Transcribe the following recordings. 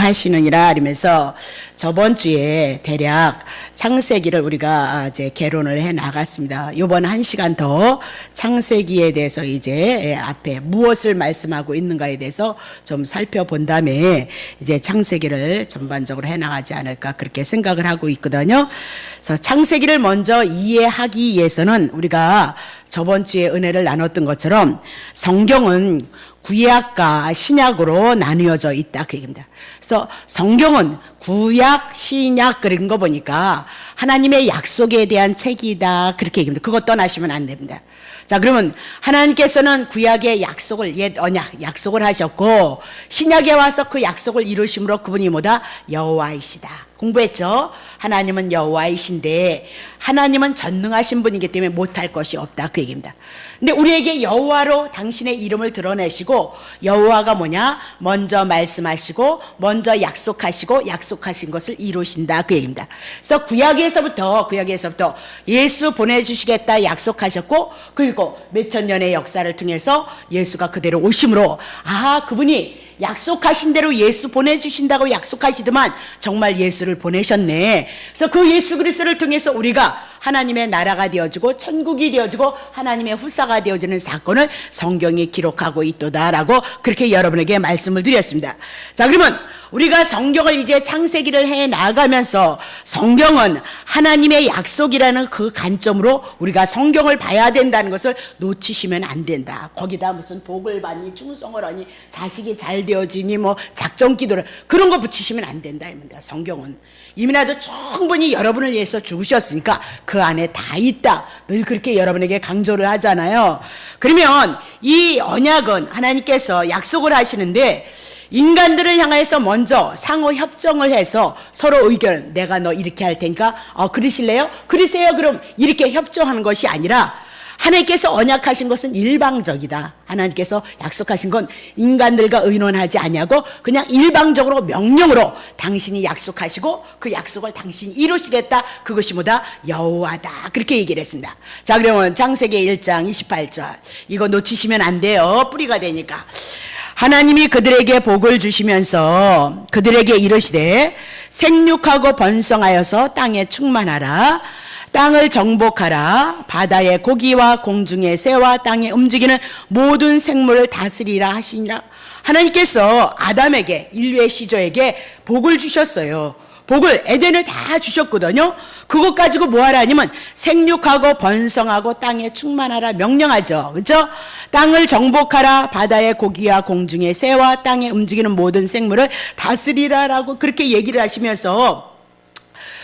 하시느니라 이러면서 저번 주에 대략 창세기를 우리가 이제 개론을 해 나갔습니다. 이번 1시간 더 창세기에 대해서 이제 앞에 무엇을 말씀하고 있는가에 대해서 좀 살펴본 다음에 이제 창세기를 전반적으로 해 나가지 않을까 그렇게 생각을 하고 있거든요. 그래서 창세기를 먼저 이해하기 위해서는 우리가 저번 주에 은혜를 나눴던 것처럼 성경은 구약과 신약으로 나뉘어져 있다 그 얘기입니다. 그래서 성경은 구약, 신약 그런 거 보니까 하나님의 약속에 대한 책이다 그렇게 얘기합니다. 그거 떠나시면 안 됩니다. 자, 그러면 하나님께서는 구약의 약속을, 옛 언약 약속을 하셨고 신약에 와서 그 약속을 이루심으로 그분이 뭐다? 여호와이시다. 공부했죠? 하나님은 여호와이신데 하나님은 전능하신 분이기 때문에 못할 것이 없다 그 얘기입니다. 근데 우리에게 여호와로 당신의 이름을 드러내시고 여호와가 뭐냐? 먼저 말씀하시고 먼저 약속하시고 약속하신 것을 이루신다 그 얘기입니다. 그래서 구약에서부터 예수 보내주시겠다 약속하셨고 그리고 몇천 년의 역사를 통해서 예수가 그대로 오심으로 그분이 약속하신 대로 예수 보내주신다고 약속하시더만 정말 예수를 보내셨네. 그래서 그 예수 그리스도를 통해서 우리가 하나님의 나라가 되어지고 천국이 되어지고 하나님의 후사가 되어지는 사건을 성경이 기록하고 있도다라고 그렇게 여러분에게 말씀을 드렸습니다. 자, 그러면 우리가 성경을 이제 창세기를 해 나가면서 성경은 하나님의 약속이라는 그 관점으로 우리가 성경을 봐야 된다는 것을 놓치시면 안 된다. 거기다 무슨 복을 받니 충성을 하니 자식이 잘 되어지니 뭐 작정 기도를 그런 거 붙이시면 안 된다입니다. 성경은 이미라도 충분히 여러분을 위해서 죽으셨으니까 그 안에 다 있다. 늘 그렇게 여러분에게 강조를 하잖아요. 그러면 이 언약은 하나님께서 약속을 하시는데 인간들을 향해서 먼저 상호 협정을 해서 서로 의견, 내가 너 이렇게 할 테니까 그러실래요? 그러세요. 그럼 이렇게 협정하는 것이 아니라 하나님께서 언약하신 것은 일방적이다. 하나님께서 약속하신 건 인간들과 의논하지 아니하고 그냥 일방적으로 명령으로 당신이 약속하시고 그 약속을 당신이 이루시겠다. 그것이 뭐다? 여호와다. 그렇게 얘기를 했습니다. 자, 그러면 창세기 1장 28절 이거 놓치시면 안 돼요. 뿌리가 되니까. 하나님이 그들에게 복을 주시면서 그들에게 이르시되 생육하고 번성하여서 땅에 충만하라. 땅을 정복하라. 바다의 고기와 공중의 새와 땅에 움직이는 모든 생물을 다스리라 하시니라. 하나님께서 아담에게 인류의 시조에게 복을 주셨어요. 복을 에덴을 다 주셨거든요. 그것 가지고 뭐 하라 하냐면 생육하고 번성하고 땅에 충만하라 명령하죠. 그렇죠? 땅을 정복하라. 바다의 고기와 공중의 새와 땅에 움직이는 모든 생물을 다스리라라고 그렇게 얘기를 하시면서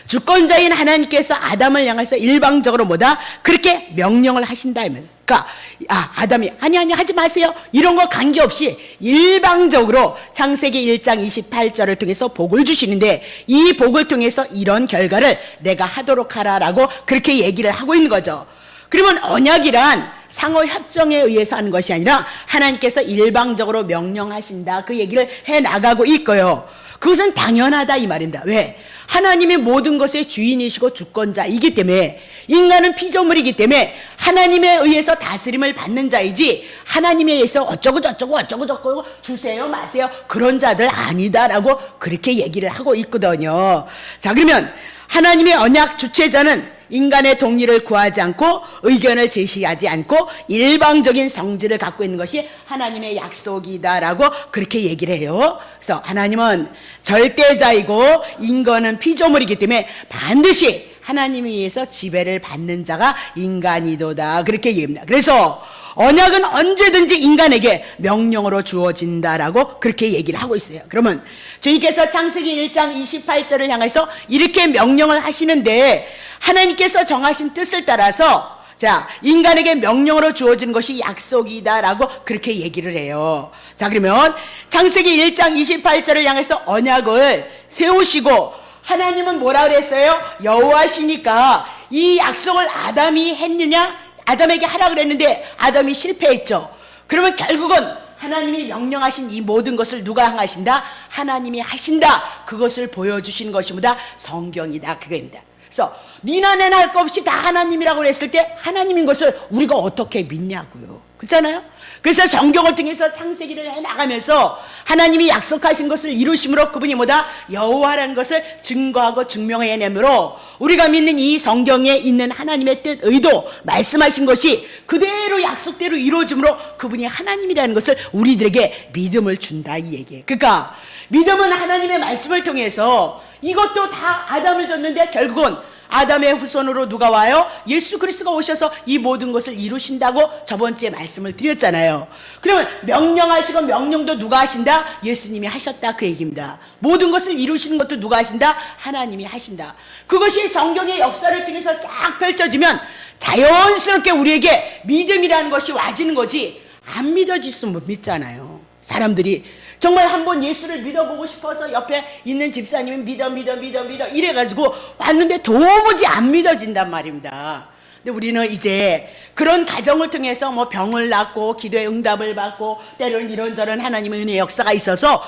주권자인 하나님께서 아담을 향해서 일방적으로 뭐다? 그렇게 명령을 하신다. 그러니까 아담이 아니 하지 마세요. 이런 거 관계없이 일방적으로 창세기 1장 28절을 통해서 복을 주시는데 이 복을 통해서 이런 결과를 내가 하도록 하라라고 그렇게 얘기를 하고 있는 거죠. 그러면 언약이란 상호 협정에 의해서 하는 것이 아니라 하나님께서 일방적으로 명령하신다. 그 얘기를 해 나가고 있고요. 그것은 당연하다 이 말입니다. 왜? 하나님이 모든 것의 주인이시고 주권자이기 때문에 인간은 피조물이기 때문에 하나님에 의해서 다스림을 받는 자이지 하나님에 의해서 어쩌고 저쩌고 주세요 마세요 그런 자들 아니다라고 그렇게 얘기를 하고 있거든요. 자, 그러면 하나님의 언약 주체자는 인간의 동의를 구하지 않고 의견을 제시하지 않고 일방적인 성질을 갖고 있는 것이 하나님의 약속이다라고 그렇게 얘기를 해요. 그래서 하나님은 절대자이고 인간은 피조물이기 때문에 반드시 하나님에 의해서 지배를 받는 자가 인간이도다 그렇게 얘기합니다. 그래서 언약은 언제든지 인간에게 명령으로 주어진다라고 그렇게 얘기를 하고 있어요. 그러면 주님께서 창세기 1장 28절을 향해서 이렇게 명령을 하시는데 하나님께서 정하신 뜻을 따라서 자, 인간에게 명령으로 주어지는 것이 약속이다라고 그렇게 얘기를 해요. 자, 그러면 창세기 1장 28절을 향해서 언약을 세우시고 하나님은 뭐라 그랬어요? 여호와시니까 이 약속을 아담이 했느냐? 아담에게 하라 그랬는데 아담이 실패했죠. 그러면 결국은 하나님이 명령하신 이 모든 것을 누가 행하신다? 하나님이 하신다. 그것을 보여주신 것이 뭐다? 성경이다. 그거입니다. 그래서 니나 내나 할 것 없이 다 하나님이라고 했을 때 하나님인 것을 우리가 어떻게 믿냐고요. 그렇잖아요? 그래서 성경을 통해서 창세기를 해나가면서 하나님이 약속하신 것을 이루심으로 그분이 뭐다? 여호와라는 것을 증거하고 증명해내므로 우리가 믿는 이 성경에 있는 하나님의 뜻, 의도, 말씀하신 것이 그대로 약속대로 이루어짐으로 그분이 하나님이라는 것을 우리들에게 믿음을 준다 이 얘기예요. 그러니까 믿음은 하나님의 말씀을 통해서 이것도 다 아담을 줬는데 결국은 아담의 후손으로 누가 와요? 예수 그리스도가 오셔서 이 모든 것을 이루신다고 저번 주에 말씀을 드렸잖아요. 그러면 명령하시고 명령도 누가 하신다? 예수님이 하셨다 그 얘기입니다. 모든 것을 이루시는 것도 누가 하신다? 하나님이 하신다. 그것이 성경의 역사를 통해서 쫙 펼쳐지면 자연스럽게 우리에게 믿음이라는 것이 와지는 거지 안 믿어지면 못 믿잖아요. 사람들이 정말 한번 예수를 믿어보고 싶어서 옆에 있는 집사님이 믿어 이래가지고 왔는데 도무지 안 믿어진단 말입니다. 근데 우리는 이제 그런 가정을 통해서 뭐 병을 낫고 기도의 응답을 받고 때로는 이런저런 하나님의 은혜의 역사가 있어서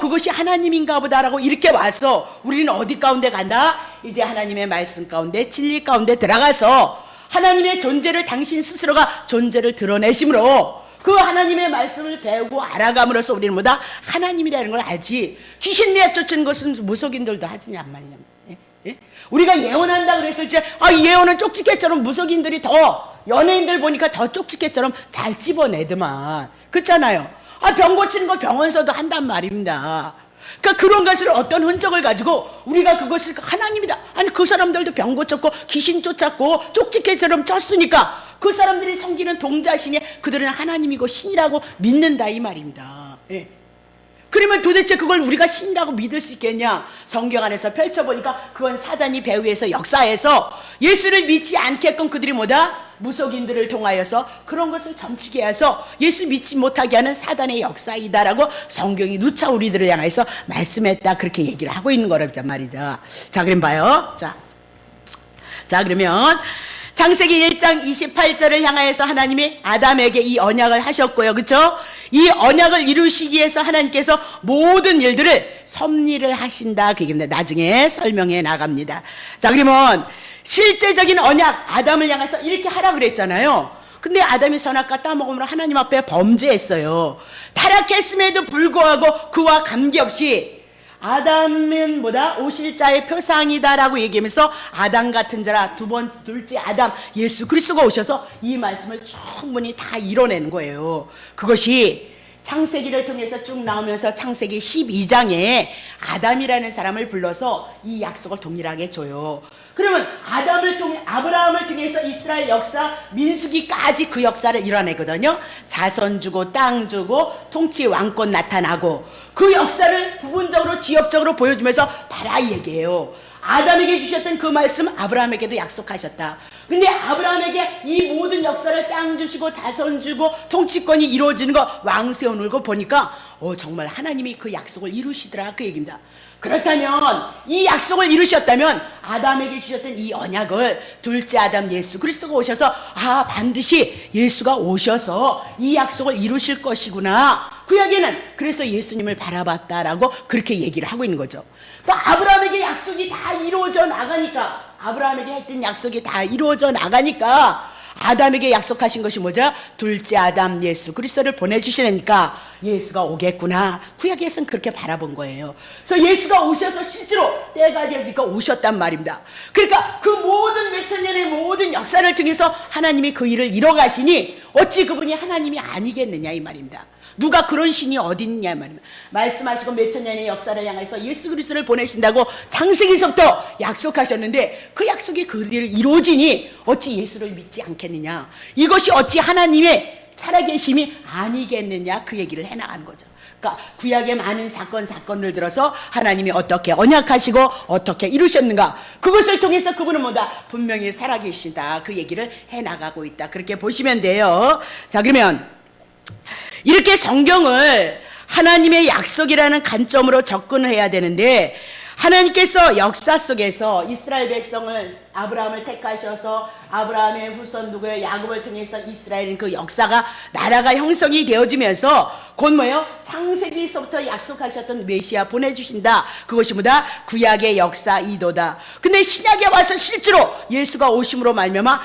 그것이 하나님인가 보다라고 이렇게 와서 우리는 어디 가운데 간다? 이제 하나님의 말씀 가운데 진리 가운데 들어가서 하나님의 존재를 당신 스스로가 존재를 드러내심으로 그 하나님의 말씀을 배우고 알아감으로써 우리는 뭐다? 하나님이라는 걸 알지. 귀신 내쫓은 것은 무속인들도 하지냔 말이냐. 예? 우리가 예언한다 그랬을 때 예언은 쪽지게처럼 무속인들이 더 연예인들 보니까 더 쪽지게처럼 잘 집어내더만. 그렇잖아요. 병 고치는 거 병원서도 한단 말입니다. 그러니까 그런 것을 어떤 흔적을 가지고 우리가 그것을 하나님이다. 아니 그 사람들도 병 고쳤고 귀신 쫓았고 쪽지게처럼 쳤으니까 그 사람들이 섬기는 동자신이 그들은 하나님이고 신이라고 믿는다 이 말입니다. 예. 그러면 도대체 그걸 우리가 신이라고 믿을 수 있겠냐? 성경 안에서 펼쳐보니까 그건 사단이 배후에서 역사해서 예수를 믿지 않게끔 그들이 뭐다? 무속인들을 통하여서 그런 것을 점치게 해서 예수 믿지 못하게 하는 사단의 역사이다라고 성경이 누차 우리들을 향해서 말씀했다 그렇게 얘기를 하고 있는 거란 말이죠. 자 그럼 봐요. 자 그러면 창세기 1장 28절을 향하여서 하나님이 아담에게 이 언약을 하셨고요. 그렇죠? 이 언약을 이루시기 위해서 하나님께서 모든 일들을 섭리를 하신다 그 얘기입니다. 나중에 설명해 나갑니다. 자 그러면 실제적인 언약 아담을 향해서 이렇게 하라 그랬잖아요. 근데 아담이 선악과 따먹음으로 하나님 앞에 범죄했어요. 타락했음에도 불구하고 그와 관계없이 아담은 뭐다? 오실 자의 표상이다라고 얘기하면서 아담 같은 자라 둘째 아담 예수 그리스도가 오셔서 이 말씀을 충분히 다 이뤄내는 거예요. 그것이 창세기를 통해서 쭉 나오면서 창세기 12장에 아담이라는 사람을 불러서 이 약속을 동일하게 줘요. 그러면 아브라함을 통해서 이스라엘 역사 민수기까지 그 역사를 이뤄내거든요. 자손 주고 땅 주고 통치 왕권 나타나고 그 역사를 부분적으로 지역적으로 보여주면서 봐라 이 얘기예요. 아담에게 주셨던 그 말씀 아브라함에게도 약속하셨다. 근데 아브라함에게 이 모든 역사를 땅 주시고 자손 주고 통치권이 이루어지는 거 왕 세워놓고 보니까 정말 하나님이 그 약속을 이루시더라 그 얘기입니다. 그렇다면 이 약속을 이루셨다면 아담에게 주셨던 이 언약을 둘째 아담 예수 그리스도가 오셔서 반드시 예수가 오셔서 이 약속을 이루실 것이구나. 구약에는 그래서 예수님을 바라봤다라고 그렇게 얘기를 하고 있는 거죠. 그러니까 아브라함에게 약속이 다 이루어져 나가니까 아브라함에게 했던 약속이 다 이루어져 나가니까 아담에게 약속하신 것이 뭐죠? 둘째 아담 예수 그리스도를 보내주시니까 예수가 오겠구나. 구약에서는 그렇게 바라본 거예요. 그래서 예수가 오셔서 실제로 때가 되니까 오셨단 말입니다. 그러니까 그 모든 몇천 년의 모든 역사를 통해서 하나님이 그 일을 이뤄가시니 어찌 그분이 하나님이 아니겠느냐 이 말입니다. 누가 그런 신이 어디 있냐 말입니다. 말씀하시고 몇천 년의 역사를 향해서 예수 그리스도를 보내신다고 창세기서부터 약속하셨는데 그 약속이 그대로 이루어지니 어찌 예수를 믿지 않겠느냐. 이것이 어찌 하나님의 살아계심이 아니겠느냐 그 얘기를 해나가는 거죠. 그러니까 구약의 많은 사건을 들어서 하나님이 어떻게 언약하시고 어떻게 이루셨는가 그것을 통해서 그분은 뭐다? 분명히 살아계시다 그 얘기를 해나가고 있다. 그렇게 보시면 돼요. 자 그러면 이렇게 성경을 하나님의 약속이라는 관점으로 접근을 해야 되는데 하나님께서 역사 속에서 이스라엘 백성을 아브라함을 택하셔서 아브라함의 후손 누구예요? 야곱을 통해서 이스라엘은 그 역사가 나라가 형성이 되어지면서 곧 뭐예요? 창세기서부터 약속하셨던 메시아 보내주신다. 그것이 뭐다? 구약의 역사이도다. 근데 신약에 와서 실제로 예수가 오심으로 말미암아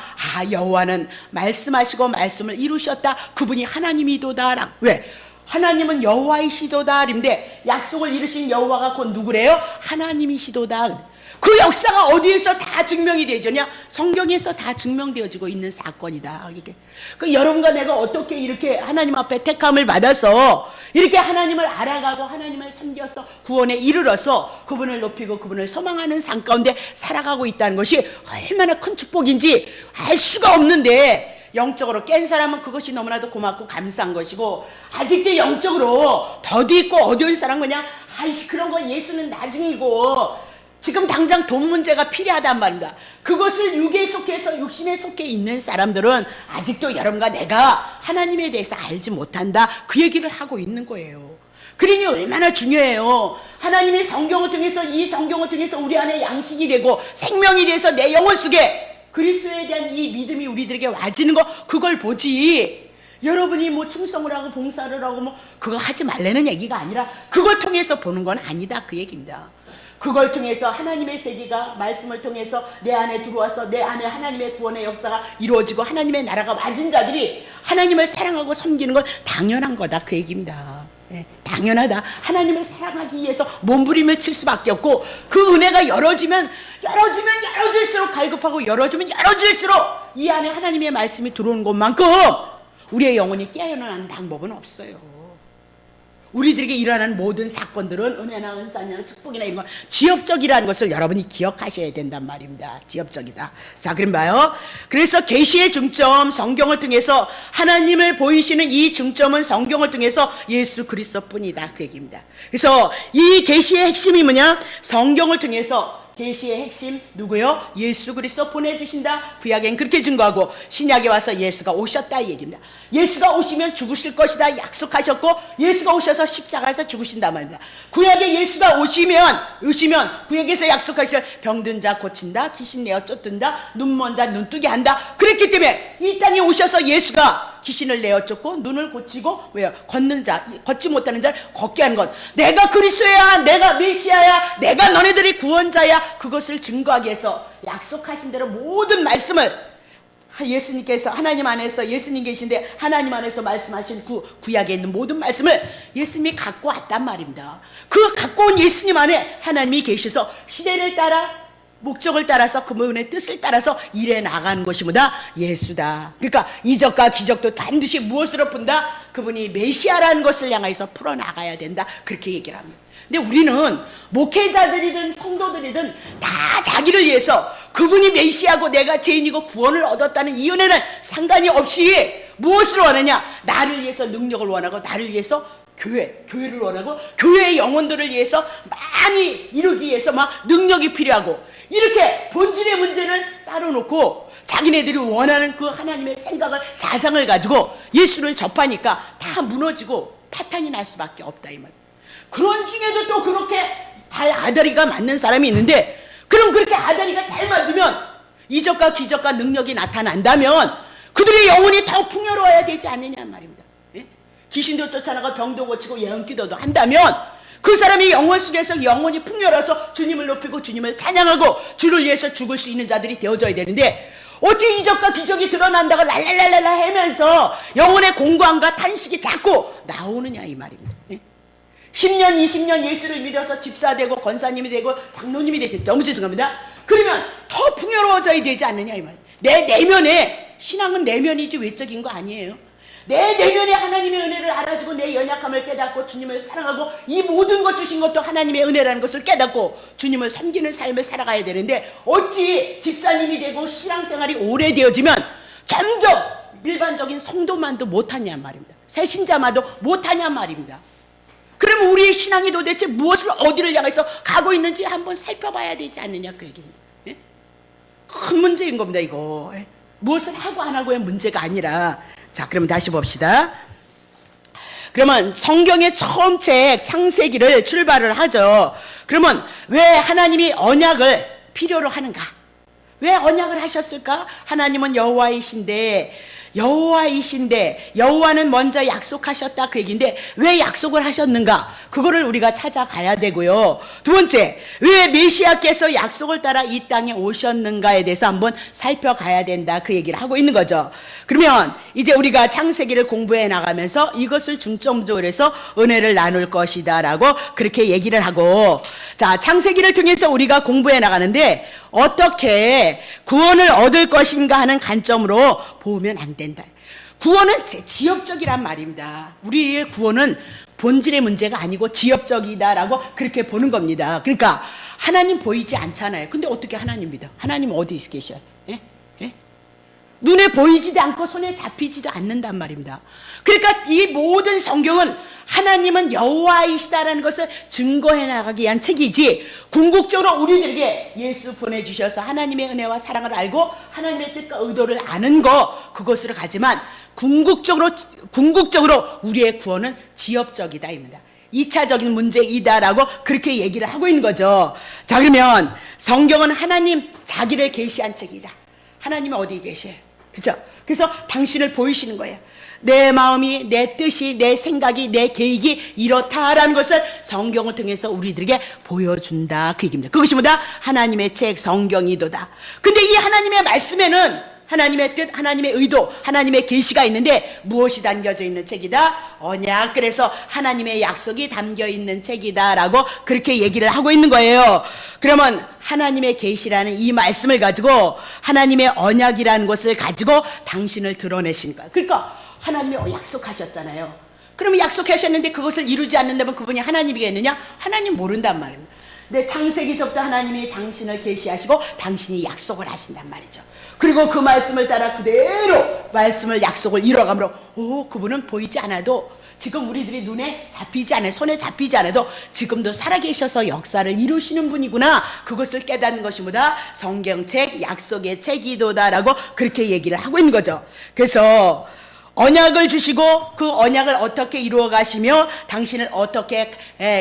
여호와는 말씀하시고 말씀을 이루셨다. 그분이 하나님이도다. 왜? 하나님은 여호와이시도다. 그런데 약속을 이루신 여호와가 곧 누구래요? 하나님이시도다. 그 역사가 어디에서 다 증명이 되느냐? 성경에서 다 증명되어지고 있는 사건이다. 이게. 그 여러분과 내가 어떻게 이렇게 하나님 앞에 택함을 받아서 이렇게 하나님을 알아가고 하나님을 섬겨서 구원에 이르러서 그분을 높이고 그분을 소망하는 삶 가운데 살아가고 있다는 것이 얼마나 큰 축복인지 알 수가 없는데, 영적으로 깬 사람은 그것이 너무나도 고맙고 감사한 것이고, 아직도 영적으로 더디 있고 어두운 사람은 그냥 그런 거 예수는 나중이고 지금 당장 돈 문제가 필요하단 말입니다. 그것을 육에 속해서 육신에 속해 있는 사람들은 아직도 여러분과 내가 하나님에 대해서 알지 못한다. 그 얘기를 하고 있는 거예요. 그러니 얼마나 중요해요. 하나님의 성경을 통해서, 이 성경을 통해서 우리 안에 양식이 되고 생명이 돼서 내 영혼 속에 그리스도에 대한 이 믿음이 우리들에게 와지는 거, 그걸 보지. 여러분이 뭐 충성을 하고 봉사를 하고 뭐 그거 하지 말라는 얘기가 아니라 그걸 통해서 보는 건 아니다. 그 얘기입니다. 그걸 통해서 하나님의 세계가 말씀을 통해서 내 안에 들어와서 내 안에 하나님의 구원의 역사가 이루어지고 하나님의 나라가 와진 자들이 하나님을 사랑하고 섬기는 건 당연한 거다. 그 얘기입니다. 네, 당연하다. 하나님을 사랑하기 위해서 몸부림을 칠 수밖에 없고, 그 은혜가 열어지면 열어질수록 갈급하고 열어지면 열어질수록 이 안에 하나님의 말씀이 들어오는 것만큼 우리의 영혼이 깨어나는 방법은 없어요. 우리들에게 일어나는 모든 사건들은 은혜나 은사나 축복이나 이런 건 지엽적이라는 것을 여러분이 기억하셔야 된단 말입니다. 지엽적이다. 자, 그럼 봐요. 그래서 계시의 중점, 성경을 통해서 하나님을 보이시는 이 중점은 성경을 통해서 예수 그리스도뿐이다. 그 얘기입니다. 그래서 이 계시의 핵심이 뭐냐? 성경을 통해서 계시의 핵심 누구요? 예수 그리스도 보내주신다. 구약엔 그렇게 증거하고 신약에 와서 예수가 오셨다 이 얘기입니다. 예수가 오시면 죽으실 것이다 약속하셨고, 예수가 오셔서 십자가에서 죽으신단 말입니다. 구약에 예수가 오시면 구약에서 약속하신 병든 자 고친다, 귀신 내어 쫓든다, 눈먼 자 눈뜨게 한다. 그랬기 때문에 이 땅에 오셔서 예수가 귀신을 내어 쫓고 눈을 고치고, 왜요? 걷는 자, 걷지 못하는 자를 걷게 하는 것. 내가 그리스도야, 내가 메시아야, 내가 너네들의 구원자야. 그것을 증거하기 위해서 약속하신 대로 모든 말씀을 예수님께서, 하나님 안에서 예수님 계신데 하나님 안에서 말씀하신 구약에 있는 모든 말씀을 예수님이 갖고 왔단 말입니다. 그 갖고 온 예수님 안에 하나님이 계셔서 시대를 따라 목적을 따라서 그분의 뜻을 따라서 일해 나가는 것이 뭐다? 예수다. 그러니까 이적과 기적도 반드시 무엇으로 푼다? 그분이 메시아라는 것을 향해서 풀어나가야 된다. 그렇게 얘기를 합니다. 근데 우리는 목회자들이든 성도들이든 다 자기를 위해서 그분이 메시아고 내가 죄인이고 구원을 얻었다는 이 은혜는 상관이 없이 무엇을 원하냐? 나를 위해서 능력을 원하고, 나를 위해서 교회를 원하고, 교회의 영혼들을 위해서 많이 이루기 위해서 막 능력이 필요하고, 이렇게 본질의 문제를 따로 놓고 자기네들이 원하는 그 하나님의 생각을, 사상을 가지고 예수를 접하니까 다 무너지고 파탄이 날 수밖에 없다 이 말. 그런 중에도 또 그렇게 잘 아다리가 맞는 사람이 있는데, 그럼 그렇게 아다리가 잘 맞으면 이적과 기적과 능력이 나타난다면 그들의 영혼이 더 풍요로워야 되지 않느냐 말입니다. 예? 귀신도 쫓아나가 병도 고치고 예언기도도 한다면 그 사람의 영혼 속에서 영혼이 풍요로워서 주님을 높이고 주님을 찬양하고 주를 위해서 죽을 수 있는 자들이 되어져야 되는데, 어찌 이적과 기적이 드러난다고 랄랄랄랄라 하면서 영혼의 공고함과 탄식이 자꾸 나오느냐 이 말입니다. 예? 10년 20년 예수를 믿어서 집사 되고 권사님이 되고 장로님이 되신, 너무 죄송합니다. 그러면 더 풍요로워져야 되지 않느냐 이 말이에요. 내 내면에, 신앙은 내면이지 외적인 거 아니에요. 내 내면에 하나님의 은혜를 알아주고 내 연약함을 깨닫고 주님을 사랑하고 이 모든 것 주신 것도 하나님의 은혜라는 것을 깨닫고 주님을 섬기는 삶을 살아가야 되는데, 어찌 집사님이 되고 신앙생활이 오래되어지면 점점 일반적인 성도만도 못하냐 말입니다. 새신자만도 못하냐 말입니다. 그러면 우리의 신앙이 도대체 무엇을, 어디를 향해서 가고 있는지 한번 살펴봐야 되지 않느냐 그 얘기입니다. 예? 큰 문제인 겁니다 이거. 예? 무엇을 하고 안 하고의 문제가 아니라. 자, 그럼 다시 봅시다. 그러면 성경의 처음 책 창세기를 출발을 하죠. 그러면 왜 하나님이 언약을 필요로 하는가? 왜 언약을 하셨을까? 하나님은 여호와이신데 여호와는 먼저 약속하셨다 그 얘기인데 왜 약속을 하셨는가? 그거를 우리가 찾아가야 되고요. 두 번째, 왜 메시아께서 약속을 따라 이 땅에 오셨는가에 대해서 한번 살펴가야 된다 그 얘기를 하고 있는 거죠. 그러면 이제 우리가 창세기를 공부해 나가면서 이것을 중점적으로 해서 은혜를 나눌 것이다 라고 그렇게 얘기를 하고, 자, 창세기를 통해서 우리가 공부해 나가는데 어떻게 구원을 얻을 것인가 하는 관점으로 보면 안 된다. 구원은 지엽적이란 말입니다. 우리의 구원은 본질의 문제가 아니고 지엽적이다라고 그렇게 보는 겁니다. 그러니까 하나님 보이지 않잖아요. 근데 어떻게 하나님 믿어? 하나님 어디 계셔요? 예? 예? 눈에 보이지도 않고 손에 잡히지도 않는단 말입니다. 그러니까 이 모든 성경은 하나님은 여호와이시다라는 것을 증거해 나가기 위한 책이지, 궁극적으로 우리들에게 예수 보내주셔서 하나님의 은혜와 사랑을 알고 하나님의 뜻과 의도를 아는 거, 그것으로 가지만 궁극적으로 우리의 구원은 지엽적이다입니다. 2차적인 문제이다라고 그렇게 얘기를 하고 있는 거죠. 자, 그러면 성경은 하나님 자기를 계시한 책이다. 하나님은 어디 계셔요? 그죠? 그래서 당신을 보이시는 거예요. 내 마음이, 내 뜻이, 내 생각이, 내 계획이 이렇다라는 것을 성경을 통해서 우리들에게 보여준다 그 얘기입니다. 그것이 뭐다? 하나님의 책 성경이도다. 근데 이 하나님의 말씀에는 하나님의 뜻, 하나님의 의도, 하나님의 계시가 있는데 무엇이 담겨져 있는 책이다? 언약. 그래서 하나님의 약속이 담겨 있는 책이다라고 그렇게 얘기를 하고 있는 거예요. 그러면 하나님의 계시라는 이 말씀을 가지고 하나님의 언약이라는 것을 가지고 당신을 드러내신 거예요. 그러니까 하나님이 약속하셨잖아요. 그러면 약속하셨는데 그것을 이루지 않는다면 그분이 하나님이겠느냐? 하나님 모른단 말입니다. 근데 창세기서부터 하나님이 당신을 계시하시고 당신이 약속을 하신단 말이죠. 그리고 그 말씀을 따라 그대로 말씀을 약속을 이뤄가므로 그분은 보이지 않아도, 지금 우리들이 눈에 잡히지 않아요, 손에 잡히지 않아도 지금도 살아계셔서 역사를 이루시는 분이구나, 그것을 깨닫는 것이 뭐다? 성경책, 약속의 책이도다라고 그렇게 얘기를 하고 있는 거죠. 그래서 언약을 주시고 그 언약을 어떻게 이루어 가시며 당신을 어떻게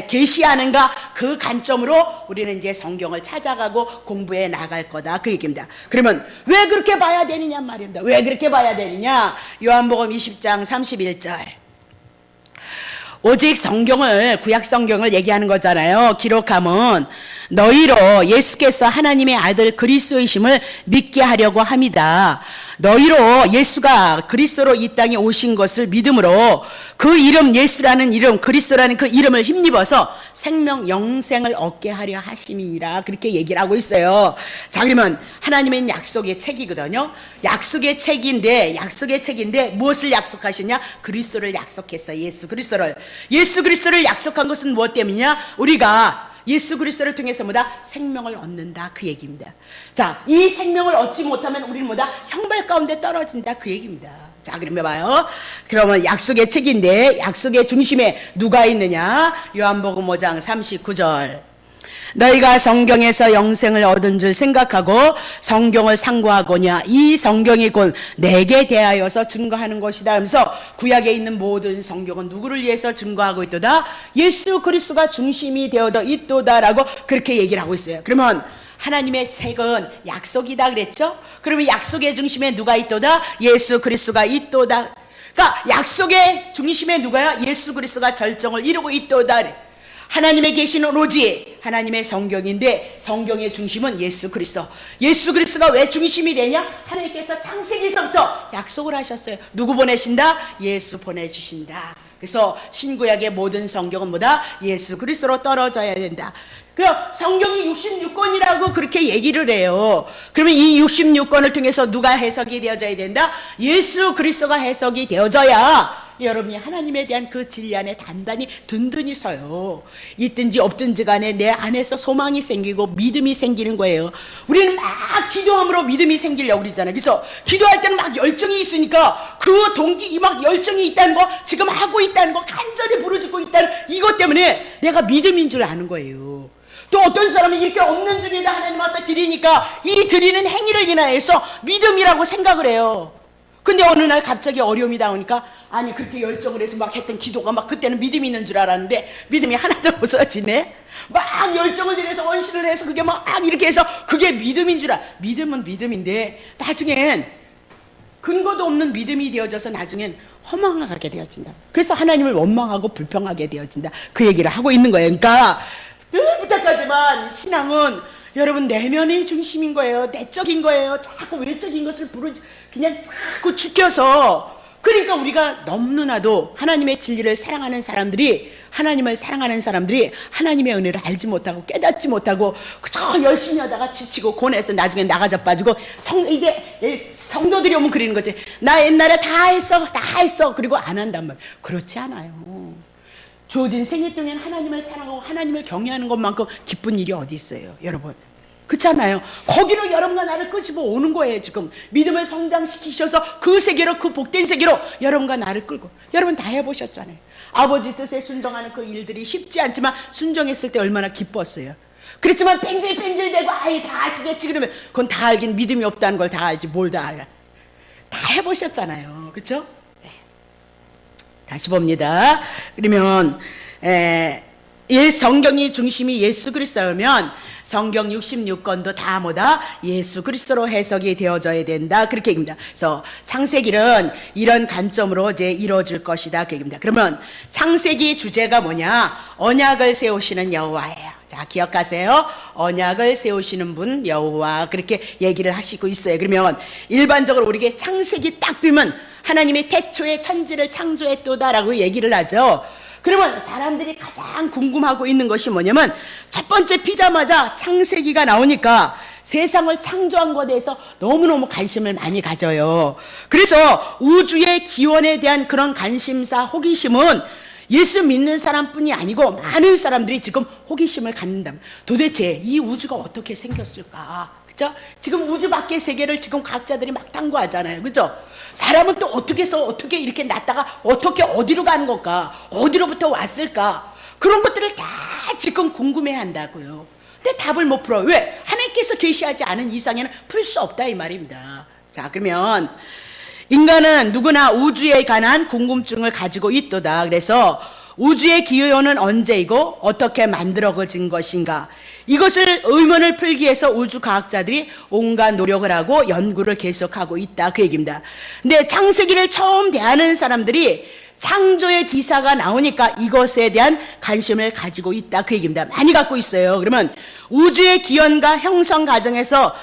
계시하는가, 그 관점으로 우리는 이제 성경을 찾아가고 공부해 나갈 거다 그 얘기입니다. 그러면 왜 그렇게 봐야 되느냐 말입니다. 왜 그렇게 봐야 되느냐? 요한복음 20장 31절. 오직 성경을, 구약 성경을 얘기하는 거잖아요. 기록함은 너희로 예수께서 하나님의 아들 그리스도이심을 믿게 하려고 합니다. 너희로 예수가 그리스도로 이 땅에 오신 것을 믿음으로 그 이름, 예수라는 이름, 그리스도라는 그 이름을 힘입어서 생명 영생을 얻게 하려 하심이니라, 그렇게 얘기를 하고 있어요. 자, 그러면 하나님은 약속의 책이거든요. 약속의 책인데 무엇을 약속하셨냐? 그리스도를 약속했어요. 예수 그리스도를 약속한 것은 무엇 때문이냐? 우리가 예수 그리스도를 통해서 뭐다? 생명을 얻는다 그 얘기입니다. 자, 이 생명을 얻지 못하면 우리는 뭐다? 형벌 가운데 떨어진다 그 얘기입니다. 자, 그러면 봐요. 그러면 약속의 책인데 약속의 중심에 누가 있느냐? 요한복음 5장 39절. 너희가 성경에서 영생을 얻은 줄 생각하고 성경을 상고하거냐, 이 성경이 곧 내게 대하여서 증거하는 것이다 하면서 구약에 있는 모든 성경은 누구를 위해서 증거하고 있도다? 예수 그리스도가 중심이 되어져 있도다라고 그렇게 얘기를 하고 있어요. 그러면 하나님의 책은 약속이다 그랬죠? 그러면 약속의 중심에 누가 있도다? 예수 그리스도가 있도다. 그러니까 약속의 중심에 누가야? 예수 그리스도가 절정을 이루고 있도다. 하나님의 계시는 오로지 하나님의 성경인데 성경의 중심은 예수 그리스도. 예수 그리스도가 왜 중심이 되냐? 하나님께서 창세기서부터 약속을 하셨어요. 누구 보내신다? 예수 보내주신다. 그래서 신구약의 모든 성경은 뭐다? 예수 그리스도로 떨어져야 된다. 그럼 성경이 66권이라고 그렇게 얘기를 해요. 그러면 이 66권을 통해서 누가 해석이 되어져야 된다? 예수 그리스도가 해석이 되어져야 여러분이 하나님에 대한 그 진리 안에 단단히 든든히 서요. 있든지 없든지 간에 내 안에서 소망이 생기고 믿음이 생기는 거예요. 우리는 막 기도함으로 믿음이 생기려고 그러잖아요. 그래서 기도할 때는 막 열정이 있으니까 그 동기, 막 열정이 있다는 거, 지금 하고 있다는 거, 간절히 부르짖고 있다는 이것 때문에 내가 믿음인 줄 아는 거예요. 또 어떤 사람은 이렇게 없는 중에도 하나님 앞에 드리니까 이 드리는 행위를 인하여서 믿음이라고 생각을 해요. 근데 어느 날 갑자기 어려움이 나오니까 아니 그렇게 열정을 해서 막 했던 기도가 막 그때는 믿음이 있는 줄 알았는데 믿음이 하나도 없어지네. 막 열정을 들여서 원신을 해서 그게 막 이렇게 해서 그게 믿음인 줄 믿음은 믿음인데 나중엔 근거도 없는 믿음이 되어져서 나중엔 허망하게 되어진다. 그래서 하나님을 원망하고 불평하게 되어진다. 그 얘기를 하고 있는 거예요. 그러니까 늘 부탁하지만 신앙은 여러분 내면의 중심인 거예요. 내적인 거예요. 자꾸 외적인 것을 그냥 자꾸 죽여서. 그러니까 우리가 너무나도 하나님의 진리를 사랑하는 사람들이 하나님의 은혜를 알지 못하고 깨닫지 못하고 그저 열심히 하다가 지치고 고뇌해서 나중에 나가자 빠지고 이제 성도들이 오면 그러는 거지. 나 옛날에 다 했어. 그리고 안 한단 말이야. 그렇지 않아요. 주어진 생애 동안 하나님을 사랑하고 하나님을 경외하는 것만큼 기쁜 일이 어디 있어요, 여러분? 그렇잖아요. 거기로 여러분과 나를 끄집어 오는 거예요. 지금 믿음을 성장시키셔서 그 세계로, 그 복된 세계로 여러분과 나를 끌고. 여러분 다 해보셨잖아요. 아버지 뜻에 순종하는 그 일들이 쉽지 않지만 순종했을 때 얼마나 기뻤어요. 그렇지만 뺀질뺀질대고 아예 다 아시겠지 그러면 그건 다 알긴 믿음이 없다는 걸 다 알지 뭘 다 알아. 다 해보셨잖아요. 그렇죠? 다시 봅니다. 그러면 성경이 중심이 예수 그리스도면 성경 66권도 다 뭐다? 예수 그리스도로 해석이 되어져야 된다. 그렇게 얘기합니다. 그래서 창세기는 이런 관점으로 이제 이루어질 것이다. 그렇게 얘기합니다. 그러면 창세기 주제가 뭐냐? 언약을 세우시는 여호와예요. 자, 기억하세요. 언약을 세우시는 분 여호와 그렇게 얘기를 하시고 있어요. 그러면 일반적으로 우리에게 창세기 딱 비면 하나님이 태초에 천지를 창조했도다라고 얘기를 하죠. 그러면 사람들이 가장 궁금하고 있는 것이 뭐냐면 첫 번째 피자마자 창세기가 나오니까 세상을 창조한 것에 대해서 너무너무 관심을 많이 가져요. 그래서 우주의 기원에 대한 그런 관심사, 호기심은 예수 믿는 사람뿐이 아니고 많은 사람들이 지금 호기심을 갖는다. 도대체 이 우주가 어떻게 생겼을까? 그죠? 지금 우주 밖의 세계를 지금 과학자들이 막 탐구하잖아요. 그죠? 사람은 또 어떻게 해서 어떻게 이렇게 났다가 어떻게 어디로 가는 걸까? 어디로부터 왔을까? 그런 것들을 다 지금 궁금해 한다고요. 근데 답을 못 풀어. 왜? 하나님께서 계시하지 않은 이상에는 풀 수 없다 이 말입니다. 자, 그러면 인간은 누구나 우주에 관한 궁금증을 가지고 있도다. 그래서 우주의 기원은 언제이고 어떻게 만들어진 것인가? 이것을 의문을 풀기 위해서 우주 과학자들이 온갖 노력을 하고 연구를 계속하고 있다. 그 얘기입니다. 근데 창세기를 처음 대하는 사람들이 창조의 기사가 나오니까 이것에 대한 관심을 가지고 있다. 그 얘기입니다. 많이 갖고 있어요. 그러면 우주의 기원과 형성 과정에서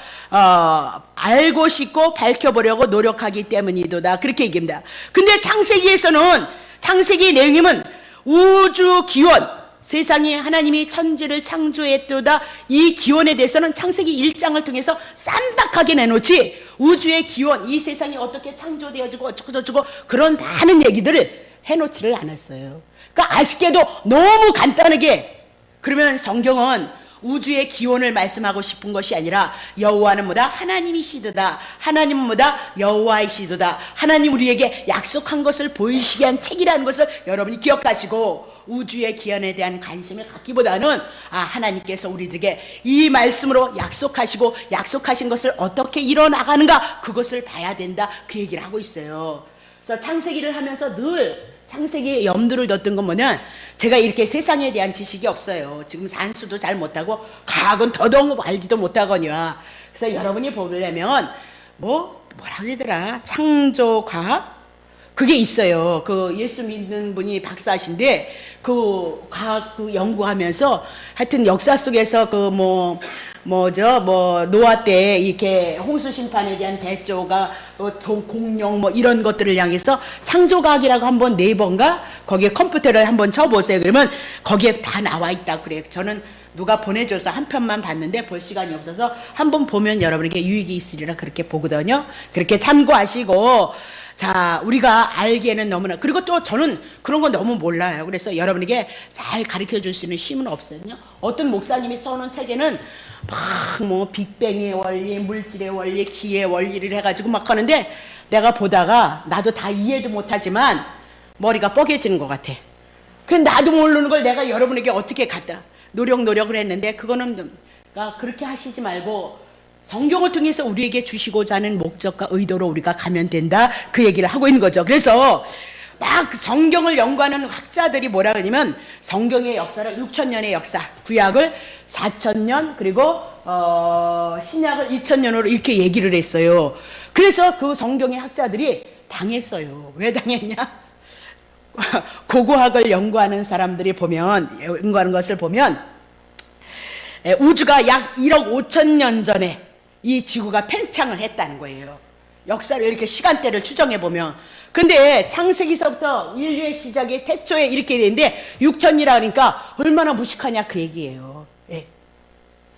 알고 싶고 밝혀보려고 노력하기 때문이도다. 그렇게 얘기합니다. 근데 창세기에서는 창세기 내용이면 우주 기원 세상에 하나님이 천지를 창조했도다. 이 기원에 대해서는 창세기 1장을 통해서 쌈박하게 내놓지 우주의 기원, 이 세상이 어떻게 창조되어지고 어쩌고저쩌고 그런 많은 얘기들을 해놓지를 않았어요. 그러니까 아쉽게도 너무 간단하게 그러면 성경은 우주의 기원을 말씀하고 싶은 것이 아니라 여호와는 뭐다? 하나님이시도다. 하나님은 뭐다? 여호와이시도다. 하나님 우리에게 약속한 것을 보이시게 한 책이라는 것을 여러분이 기억하시고 우주의 기원에 대한 관심을 갖기보다는 하나님께서 우리들에게 이 말씀으로 약속하시고 약속하신 것을 어떻게 이뤄나가는가 그것을 봐야 된다. 그 얘기를 하고 있어요. 그래서 창세기를 하면서 늘 창세기에 염두를 뒀던 건 뭐냐, 제가 이렇게 세상에 대한 지식이 없어요. 지금 산수도 잘 못하고 과학은 더더욱 알지도 못하거니와. 그래서 여러분이 보려면 뭐라 그러더라, 창조과학 그게 있어요. 그 예수 믿는 분이 박사신데 그 과학 그 연구하면서 하여튼 역사 속에서 그 노아 때 이렇게 홍수 심판에 대한 대조가 공룡 이런 것들을 향해서 창조과학이라고 한번 네이버인가 거기에 컴퓨터를 한번 쳐보세요. 그러면 거기에 다 나와 있다 그래요. 저는 누가 보내줘서 한 편만 봤는데 볼 시간이 없어서 한번 보면 여러분에게 유익이 있으리라 그렇게 보거든요. 그렇게 참고하시고, 자, 우리가 알기에는 너무나, 그리고 또 저는 그런 거 너무 몰라요. 그래서 여러분에게 잘 가르쳐 줄 수 있는 힘은 없거든요. 어떤 목사님이 써놓은 책에는 막 빅뱅의 원리, 물질의 원리, 기의 원리를 해가지고 막 하는데 내가 보다가 나도 다 이해도 못하지만 머리가 뻐개지는 것 같아. 근데 나도 모르는 걸 내가 여러분에게 어떻게 갖다 노력을 했는데 그거는 그렇게 하시지 말고 성경을 통해서 우리에게 주시고자 하는 목적과 의도로 우리가 가면 된다. 그 얘기를 하고 있는 거죠. 그래서 막 성경을 연구하는 학자들이 뭐라 그러냐면 성경의 역사를 6,000년의 역사, 구약을 4,000년 그리고 신약을 2,000년으로 이렇게 얘기를 했어요. 그래서 그 성경의 학자들이 당했어요. 왜 당했냐? 고고학을 연구하는 사람들이 연구하는 것을 보면 우주가 약 1억 5천 전에 이 지구가 팽창을 했다는 거예요. 역사를 이렇게 시간대를 추정해 보면. 근데 창세기서부터 인류의 시작이 태초에 이렇게 되는데 6천이라 그러니까 얼마나 무식하냐 그 얘기예요. 예.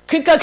그러니까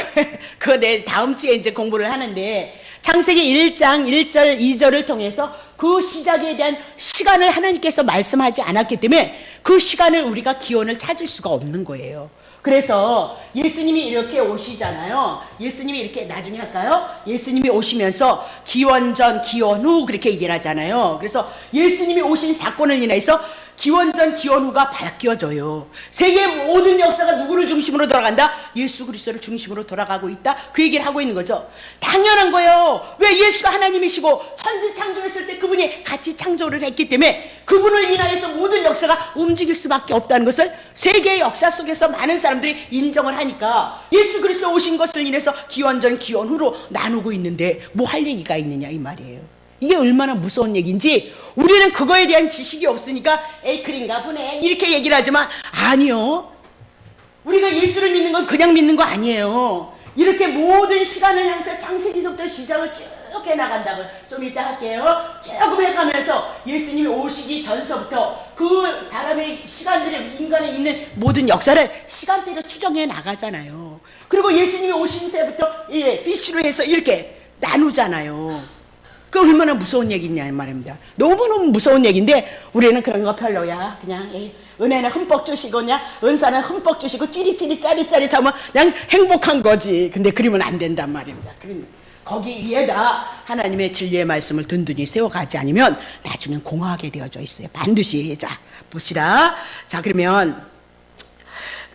그거 내 다음 주에 이제 공부를 하는데 창세기 1장 1절 2절을 통해서 그 시작에 대한 시간을 하나님께서 말씀하지 않았기 때문에 그 시간을 우리가 기원을 찾을 수가 없는 거예요. 그래서 예수님이 이렇게 오시잖아요. 예수님이 이렇게 나중에 할까요? 예수님이 오시면서 기원전 기원후 그렇게 얘기를 하잖아요. 그래서 예수님이 오신 사건을 인해서 기원전 기원후가 바뀌어져요. 세계 모든 역사가 누구를 중심으로 돌아간다? 예수 그리스도를 중심으로 돌아가고 있다. 그 얘기를 하고 있는 거죠. 당연한 거예요. 왜? 예수가 하나님이시고 천지 창조했을 때 그분이 같이 창조를 했기 때문에 그분을 인하여서 모든 역사가 움직일 수밖에 없다는 것을 세계의 역사 속에서 많은 사람들이 인정을 하니까 예수 그리스도 오신 것을 인해서 기원전 기원후로 나누고 있는데 뭐 할 얘기가 있느냐 이 말이에요. 이게 얼마나 무서운 얘기인지 우리는 그거에 대한 지식이 없으니까 에이 그린가 보네 이렇게 얘기를 하지만 아니요. 우리가 예수를 믿는 건 그냥 믿는 거 아니에요. 이렇게 모든 시간을 향해서 창세기서부터 시작을 쭉 해나간다고 좀 이따 할게요. 조금 해가면서 예수님이 오시기 전서부터 그 사람의 시간들의 인간에 있는 모든 역사를 시간대로 추정해 나가잖아요. 그리고 예수님이 오신 새부터 BC로 해서 이렇게 나누잖아요. 그 얼마나 무서운 얘기냐 말입니다. 너무너무 무서운 얘기인데 우리는 그런 거 별로야. 그냥 은혜는 흠뻑 주시고 그냥 은사는 흠뻑 주시고 찌릿찌릿 짜릿짜릿하면 그냥 행복한 거지. 근데 그러면 안 된단 말입니다. 거기 위에다 하나님의 진리의 말씀을 든든히 세워가지 않으면 나중엔 공허하게 되어져 있어요. 반드시. 자 봅시다. 자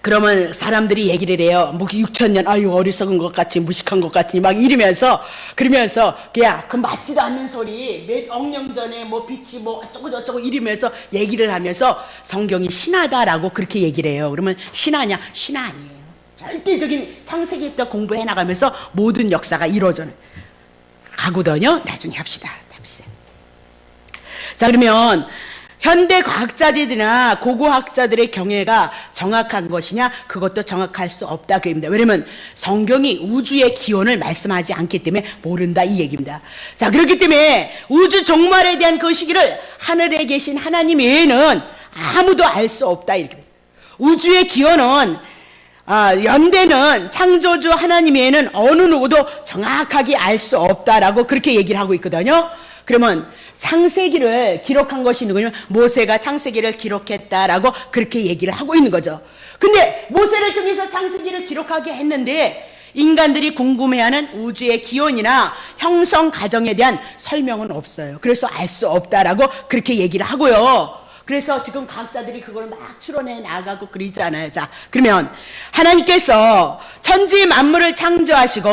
그러면 사람들이 얘기를 해요. 뭐 6,000년 아유 어리석은 것 같지 무식한 것 같지 막 이러면서 그러면서 야 그 맞지도 않는 소리 몇 억년 전에 뭐 빛이 뭐 어쩌고 저쩌고 이러면서 얘기를 하면서 성경이 신하다라고 그렇게 얘기를 해요. 그러면 신하냐? 신하 아니에요. 절대적인 창세기부터 공부해 나가면서 모든 역사가 이루어져 가거든요. 나중에 합시다. 자 그러면 현대 과학자들이나 고고학자들의 경애가 정확한 것이냐? 그것도 정확할 수 없다 그 얘기입니다. 왜냐면 성경이 우주의 기원을 말씀하지 않기 때문에 모른다 이 얘기입니다. 자 그렇기 때문에 우주 종말에 대한 그 시기를 하늘에 계신 하나님 외에는 아무도 알 수 없다 이렇게. 우주의 기원은 연대는 창조주 하나님 외에는 어느 누구도 정확하게 알 수 없다라고 그렇게 얘기를 하고 있거든요. 그러면 창세기를 기록한 것이 누구냐면 모세가 창세기를 기록했다라고 그렇게 얘기를 하고 있는 거죠. 근데 모세를 통해서 창세기를 기록하게 했는데 인간들이 궁금해하는 우주의 기원이나 형성 과정에 대한 설명은 없어요. 그래서 알 수 없다라고 그렇게 얘기를 하고요. 그래서 지금 과학자들이 그걸 막 추론해 나가고 그러잖아요. 자, 그러면 하나님께서 천지 만물을 창조하시고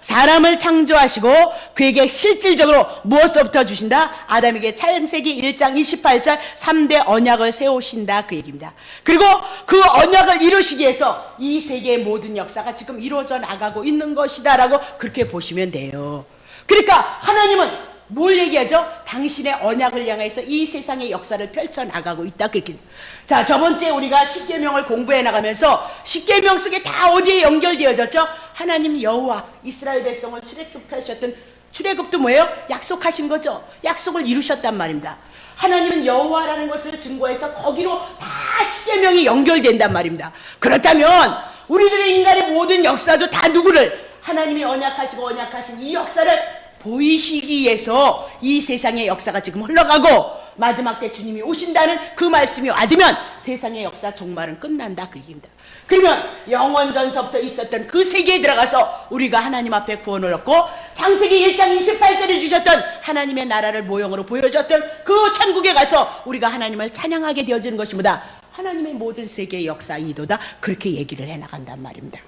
사람을 창조하시고 그에게 실질적으로 무엇부터 주신다? 아담에게 창세기 1장 28절 3대 언약을 세우신다 그 얘기입니다. 그리고 그 언약을 이루시기 위해서 이 세계의 모든 역사가 지금 이루어져 나가고 있는 것이다 라고 그렇게 보시면 돼요. 그러니까 하나님은 뭘 얘기하죠? 당신의 언약을 향해서 이 세상의 역사를 펼쳐나가고 있다. 그렇게. 자, 저번주에 우리가 십계명을 공부해 나가면서 십계명 속에 다 어디에 연결되어졌죠? 하나님 여호와 이스라엘 백성을 출애굽하셨던 출애굽도 뭐예요? 약속하신 거죠. 약속을 이루셨단 말입니다. 하나님은 여호와라는 것을 증거해서 거기로 다 십계명이 연결된단 말입니다. 그렇다면 우리들의 인간의 모든 역사도 다 누구를? 하나님이 언약하신 이 역사를 보이시기 위해서 이 세상의 역사가 지금 흘러가고 마지막 때 주님이 오신다는 그 말씀이 와주면 세상의 역사 종말은 끝난다 그 얘기입니다. 그러면 영원전서부터 있었던 그 세계에 들어가서 우리가 하나님 앞에 구원을 얻고 창세기 1장 28절에 주셨던 하나님의 나라를 모형으로 보여줬던 그 천국에 가서 우리가 하나님을 찬양하게 되어지는 것입니다. 하나님의 모든 세계의 역사 이도다 그렇게 얘기를 해나간단 말입니다.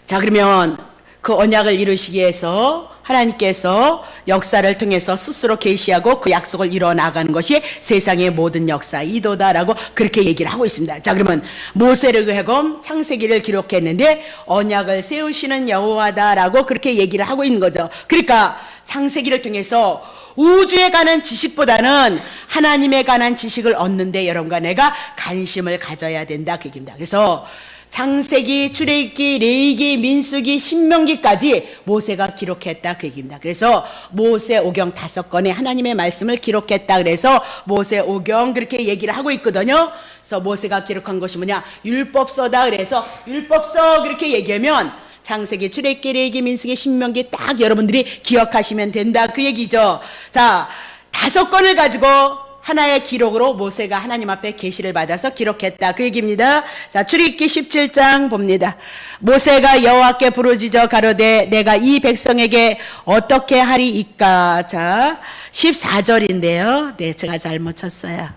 자 그러면 그 언약을 이루시기 위해서 하나님께서 역사를 통해서 스스로 계시하고 그 약속을 이뤄 나가는 것이 세상의 모든 역사이도다라고 그렇게 얘기를 하고 있습니다. 자, 그러면 모세를 하고 창세기를 기록했는데 언약을 세우시는 여호와다라고 그렇게 얘기를 하고 있는 거죠. 그러니까 창세기를 통해서 우주에 관한 지식보다는 하나님에 관한 지식을 얻는데 여러분과 내가 관심을 가져야 된다 그 얘기입니다. 그래서 창세기, 출애굽기, 레위기, 민수기, 신명기까지 모세가 기록했다 그 얘기입니다. 그래서 모세오경 5권의 하나님의 말씀을 기록했다. 그래서 모세오경 그렇게 얘기를 하고 있거든요. 그래서 모세가 기록한 것이 뭐냐? 율법서다. 그래서 율법서 그렇게 얘기하면 창세기, 출애굽기, 레위기, 민수기, 신명기 딱 여러분들이 기억하시면 된다 그 얘기죠. 자, 5권을 가지고 하나의 기록으로 모세가 하나님 앞에 계시를 받아서 기록했다 그 얘기입니다. 자, 출애굽기 17장 봅니다. 모세가 여호와께 부르짖어 가로되 내가 이 백성에게 어떻게 하리이까. 자, 14절인데요. 네, 제가 잘못 쳤어요.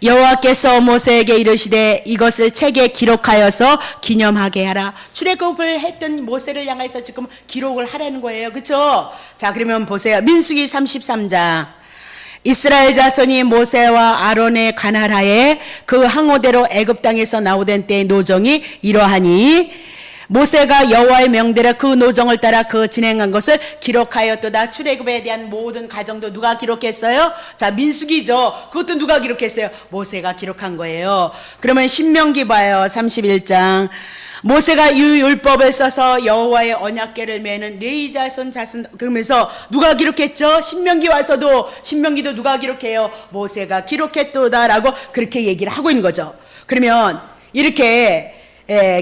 여호와께서 모세에게 이르시되 이것을 책에 기록하여서 기념하게 하라. 출애굽을 했던 모세를 향해서 지금 기록을 하라는 거예요. 그렇죠? 자, 그러면 보세요. 민수기 33장. 이스라엘 자손이 모세와 아론의 관할하에 그 항오대로 애굽 땅에서 나오던 때의 노정이 이러하니 모세가 여호와의 명대로 그 노정을 따라 그 진행한 것을 기록하였도다. 출애굽에 대한 모든 과정도 누가 기록했어요? 자, 민수기죠. 그것도 누가 기록했어요? 모세가 기록한 거예요. 그러면 신명기 봐요. 31장. 모세가 이 율법을 써서 여호와의 언약궤를 매는 레위 자손 그러면서 누가 기록했죠? 신명기도 누가 기록해요? 모세가 기록했도다라고 그렇게 얘기를 하고 있는 거죠. 그러면 이렇게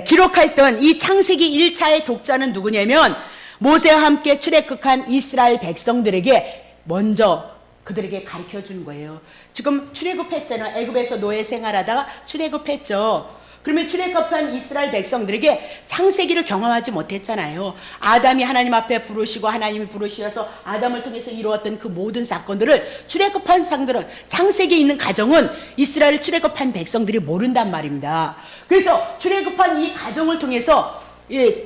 기록했던 이 창세기 1차의 독자는 누구냐면 모세와 함께 출애굽한 이스라엘 백성들에게 먼저 그들에게 가르쳐 준 거예요. 지금 출애굽했잖아요. 애굽에서 노예 생활하다가 출애굽했죠. 그러면 출애굽한 이스라엘 백성들에게 창세기를 경험하지 못했잖아요. 아담이 하나님 앞에 부르시고 하나님이 부르셔서 아담을 통해서 이루었던 그 모든 사건들을 출애굽한 상들은 창세기에 있는 가정은 이스라엘 출애굽한 백성들이 모른단 말입니다. 그래서 출애굽한 이 가정을 통해서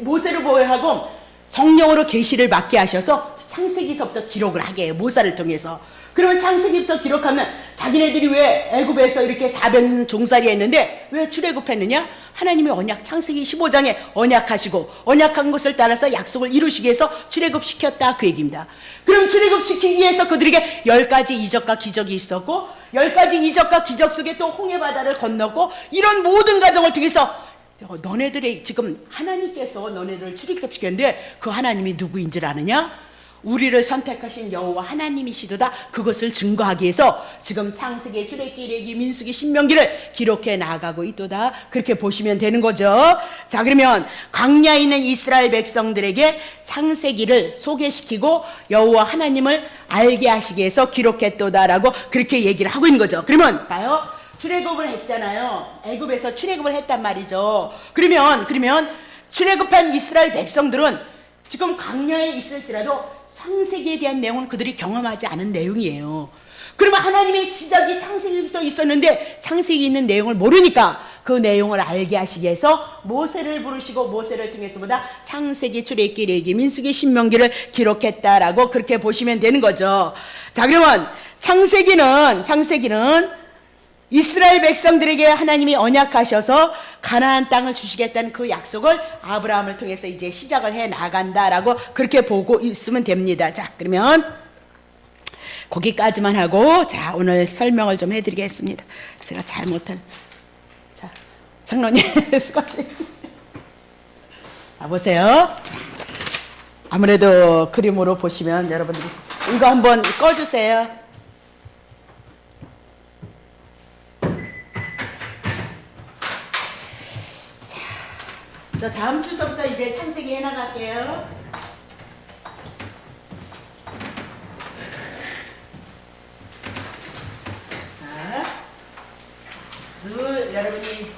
모세를 보호하고 성령으로 계시를 받게 하셔서 창세기서부터 기록을 하게 해요. 모세를 통해서. 그러면 창세기부터 기록하면 자기네들이 왜 애굽에서 이렇게 400년 종살이 했는데 왜 출애굽했느냐? 하나님의 언약, 창세기 15장에 언약하시고 언약한 것을 따라서 약속을 이루시기 위해서 출애굽시켰다 그 얘기입니다. 그럼 출애굽시키기 위해서 그들에게 10가지 이적과 기적이 있었고 10가지 이적과 기적 속에 또 홍해바다를 건넜고 이런 모든 과정을 통해서 너네들의 지금 하나님께서 너네들을 출애굽시켰는데 그 하나님이 누구인 줄 아느냐? 우리를 선택하신 여호와 하나님이시도다. 그것을 증거하기 위해서 지금 창세기, 출애굽기, 레위기, 민수기, 신명기를 기록해 나가고 있도다. 그렇게 보시면 되는 거죠. 자, 그러면 광야에 있는 이스라엘 백성들에게 창세기를 소개시키고 여호와 하나님을 알게 하시기 위해서 기록했도다라고 그렇게 얘기를 하고 있는 거죠. 그러면 봐요. 출애굽을 했잖아요. 애굽에서 출애굽을 했단 말이죠. 그러면 출애굽한 이스라엘 백성들은 지금 광야에 있을지라도 창세기에 대한 내용은 그들이 경험하지 않은 내용이에요. 그러면 하나님의 시작이 창세기부터 있었는데 창세기에 있는 내용을 모르니까 그 내용을 알게 하시기 위해서 모세를 부르시고 모세를 통해서 보다 창세기, 출애굽기, 레위기, 민수기, 신명기를 기록했다라고 그렇게 보시면 되는 거죠. 자, 그러면 창세기는 이스라엘 백성들에게 하나님이 언약하셔서 가나안 땅을 주시겠다는 그 약속을 아브라함을 통해서 이제 시작을 해 나간다라고 그렇게 보고 있으면 됩니다. 자, 그러면 거기까지만 하고 자, 오늘 설명을 좀 해드리겠습니다. 제가 잘못한 자, 장로님 수고하셨습니다. 자, 보세요. 자, 아무래도 그림으로 보시면 여러분들이 이거 한번 꺼주세요. 그래서 다음 주서부터 이제 창세기 해나갈게요. 자, 늘 여러분이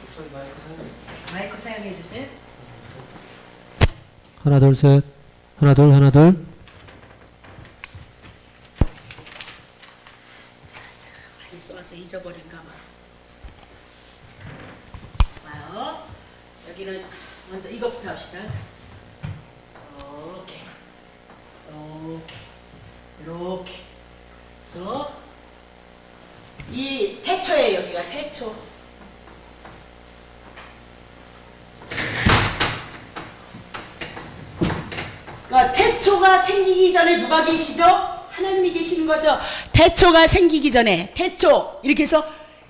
마이크 사용해 주세요. 하나 둘 셋. 하나 둘. 많이 써서 잊어버린가 봐. 봐요. 여기는 먼저 이것부터 합시다. 태초예요. 여기가 태초. 그러니까 태초가 생기기 전에 누가 계시죠? 하나님이 계시는 거죠. 태초가 생기기 전에 태초 이렇게 해서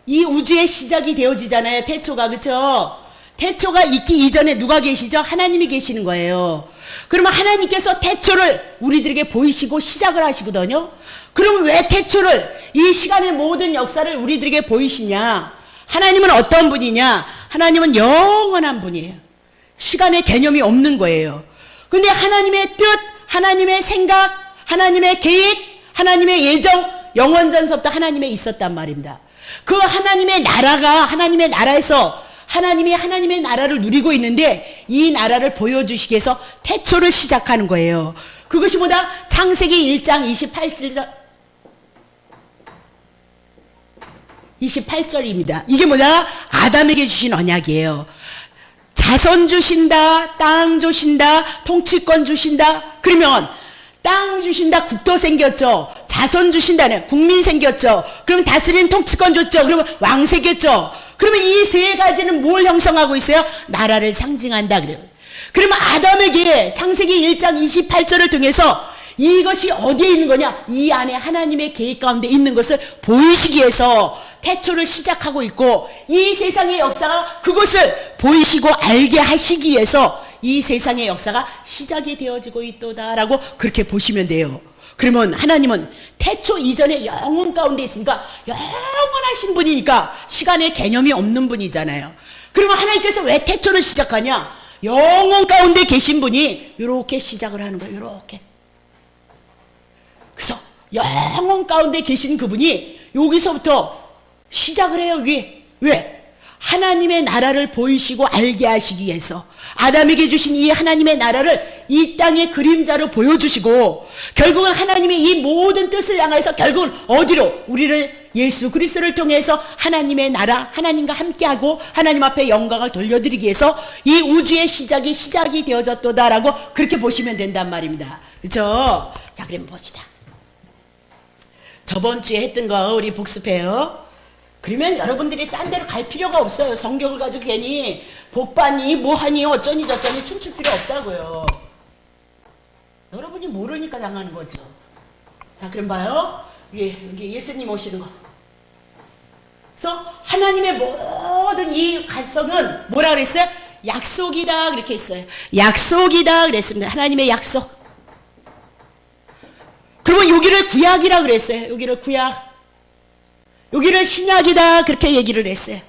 이 우주의 시작이 되어지잖아요. 태초가 그렇죠? 태초가 있기 이전에 누가 계시죠? 하나님이 계시는 거예요. 그러면 하나님께서 태초를 우리들에게 보이시고 시작을 하시거든요. 그럼 왜 태초를 이 시간의 모든 역사를 우리들에게 보이시냐? 하나님은 어떤 분이냐? 하나님은 영원한 분이에요. 시간의 개념이 없는 거예요. 근데 하나님의 뜻, 하나님의 생각, 하나님의 계획, 하나님의 예정, 영원전서부터 하나님의 있었단 말입니다. 그 하나님의 나라가 하나님의 나라에서 하나님이 하나님의 나라를 누리고 있는데 이 나라를 보여주시기 위해서 태초를 시작하는 거예요. 그것이 뭐다? 창세기 1장 28절입니다. 이게 뭐다? 아담에게 주신 언약이에요. 자손 주신다, 땅 주신다, 통치권 주신다. 그러면 땅 주신다, 국도 생겼죠. 자손 주신다는 국민 생겼죠. 그럼 다스리는 통치권 줬죠. 그러면 왕 생겼죠. 그러면 이 세 가지는 뭘 형성하고 있어요? 나라를 상징한다 그래요. 그러면 아담에게 창세기 1장 28절을 통해서 이것이 어디에 있는 거냐? 이 안에 하나님의 계획 가운데 있는 것을 보이시기 위해서 태초를 시작하고 있고 이 세상의 역사가 그것을 보이시고 알게 하시기 위해서 이 세상의 역사가 시작이 되어지고 있도다라고 그렇게 보시면 돼요. 그러면 하나님은 태초 이전에 영원 가운데 있으니까 영원하신 분이니까 시간의 개념이 없는 분이잖아요. 그러면 하나님께서 왜 태초를 시작하냐? 영원 가운데 계신 분이 이렇게 시작을 하는 거예요. 이렇게. 그래서 영원 가운데 계신 그분이 여기서부터 시작을 해요. 여기. 왜? 하나님의 나라를 보이시고 알게 하시기 위해서 아담에게 주신 이 하나님의 나라를 이 땅의 그림자로 보여주시고 결국은 하나님의 이 모든 뜻을 향해서 결국은 어디로? 우리를 예수 그리스도를 통해서 하나님의 나라 하나님과 함께하고 하나님 앞에 영광을 돌려드리기 위해서 이 우주의 시작이 되어졌도다라고 그렇게 보시면 된단 말입니다. 그렇죠? 자, 그럼 봅시다. 저번 주에 했던 거 우리 복습해요. 그러면 여러분들이 딴 데로 갈 필요가 없어요. 성경을 가지고 괜히 복받니 뭐하니 어쩌니 저쩌니 춤출 필요 없다고요. 여러분이 모르니까 당하는 거죠. 자, 그럼 봐요. 여기 예수님 오시는 거. 그래서 하나님의 모든 이 갈성은 뭐라 그랬어요? 약속이다 그렇게 했어요. 약속이다 그랬습니다. 하나님의 약속. 그러면 여기를 구약이라 그랬어요. 여기를 구약. 여기를 신약이다 그렇게 얘기를 했어요.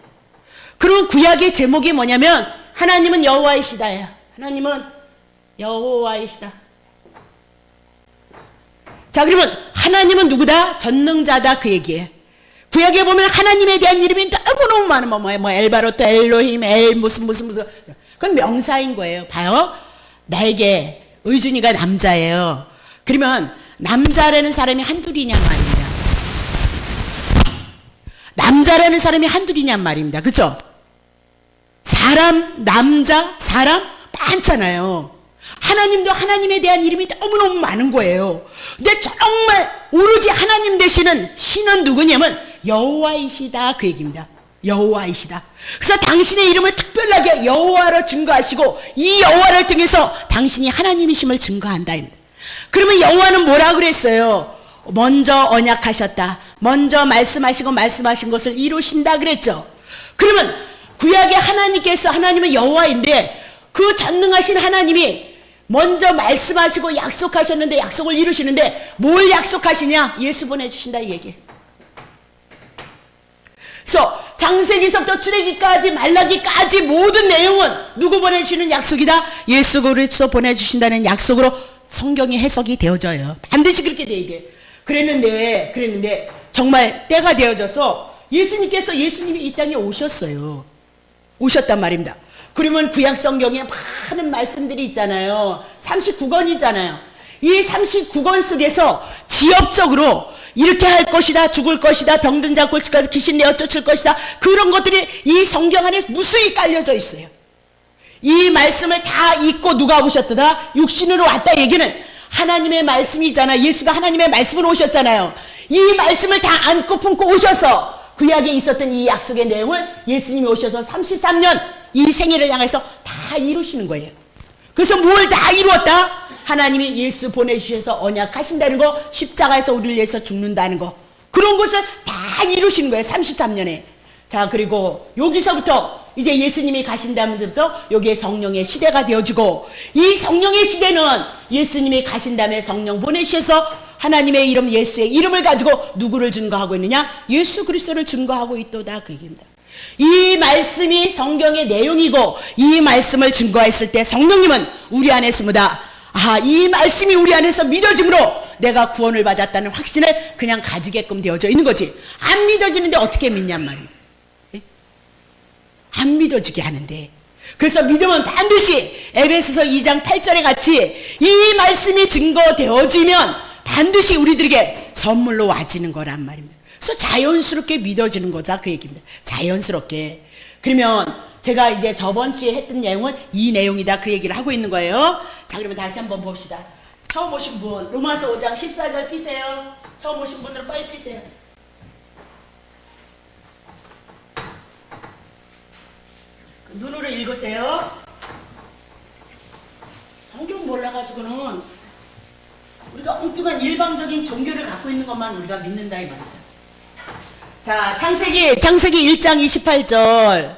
그리고 구약의 제목이 뭐냐면 하나님은 여호와이시다예요. 하나님은 여호와이시다. 자, 그러면 하나님은 누구다? 전능자다 그 얘기예요. 구약에 보면 하나님에 대한 이름이 너무너무 많은 뭐 엘바로트, 엘로힘, 엘 무슨 그건 명사인 거예요. 봐요. 나에게 의준이가 남자예요. 그러면 남자라는 사람이 한둘이냔 말입니다. 남자라는 사람이 한둘이냔 말입니다. 그렇죠? 사람, 남자, 사람 많잖아요. 하나님도 하나님에 대한 이름이 너무너무 많은 거예요. 근데 정말 오로지 하나님 되시는 신은 누구냐면 여호와이시다 그 얘기입니다. 여호와이시다. 그래서 당신의 이름을 특별하게 여호와로 증거하시고 이 여호와를 통해서 당신이 하나님이심을 증거한다. 그러면 여호와는 뭐라 그랬어요? 먼저 언약하셨다. 먼저 말씀하신 것을 이루신다 그랬죠. 그러면 구약의 하나님께서 하나님은 여호와인데 그 전능하신 하나님이 먼저 말씀하시고 약속하셨는데 약속을 이루시는데 뭘 약속하시냐? 예수 보내주신다 이 얘기. 그래서 창세기서부터 출애기까지 말라기까지 모든 내용은 누구 보내주시는 약속이다? 예수 그리스도 보내주신다는 약속으로 성경이 해석이 되어져요. 반드시 그렇게 돼야 돼. 그랬는데 정말 때가 되어져서 예수님이 이 땅에 오셨어요. 오셨단 말입니다. 그러면 구약 성경에 많은 말씀들이 있잖아요. 39권이잖아요. 이 39권 속에서 지엽적으로 이렇게 할 것이다, 죽을 것이다, 병든 자 고칠 귀신 내어 쫓을 것이다, 그런 것들이 이 성경 안에 무수히 깔려져 있어요. 이 말씀을 다 읽고 누가 오셨더라? 육신으로 왔다 얘기는 하나님의 말씀이잖아요. 예수가 하나님의 말씀으로 오셨잖아요. 이 말씀을 다 안고 품고 오셔서 구약에 있었던 이 약속의 내용을 예수님이 오셔서 33년 이 생애를 향해서 다 이루시는 거예요. 그래서 뭘 다 이루었다? 하나님이 예수 보내주셔서 언약하신다는 거, 십자가에서 우리를 위해서 죽는다는 거, 그런 것을 다 이루시는 거예요. 33년에. 자, 그리고 여기서부터 이제 예수님이 가신다면서 여기에 성령의 시대가 되어지고, 이 성령의 시대는 예수님이 가신 다음에 성령 보내주셔서 하나님의 이름 예수의 이름을 가지고 누구를 증거하고 있느냐? 예수 그리스도를 증거하고 있도다, 그 얘기입니다. 이 말씀이 성경의 내용이고 이 말씀을 증거했을 때 성령님은 우리 안에 있습니다. 아, 이 말씀이 우리 안에서 믿어짐으로 내가 구원을 받았다는 확신을 그냥 가지게끔 되어져 있는 거지. 안 믿어지는데 어떻게 믿냔 말이야. 안 믿어지게 하는데. 그래서 믿음은 반드시 에베소서 2장 8절에 같이 이 말씀이 증거되어지면 반드시 우리들에게 선물로 와지는 거란 말입니다. 그래서 자연스럽게 믿어지는 거다, 그 얘기입니다. 자연스럽게. 그러면 제가 이제 저번 주에 했던 내용은 이 내용이다, 그 얘기를 하고 있는 거예요. 자, 그러면 다시 한번 봅시다. 처음 오신 분, 로마서 5장 14절 피세요. 처음 오신 분들은 빨리 피세요. 눈으로 읽으세요. 성경 몰라가지고는 우리가 엉뚱한 일방적인 종교를 갖고 있는 것만 우리가 믿는다, 이 말이다. 자, 창세기 1장 28절.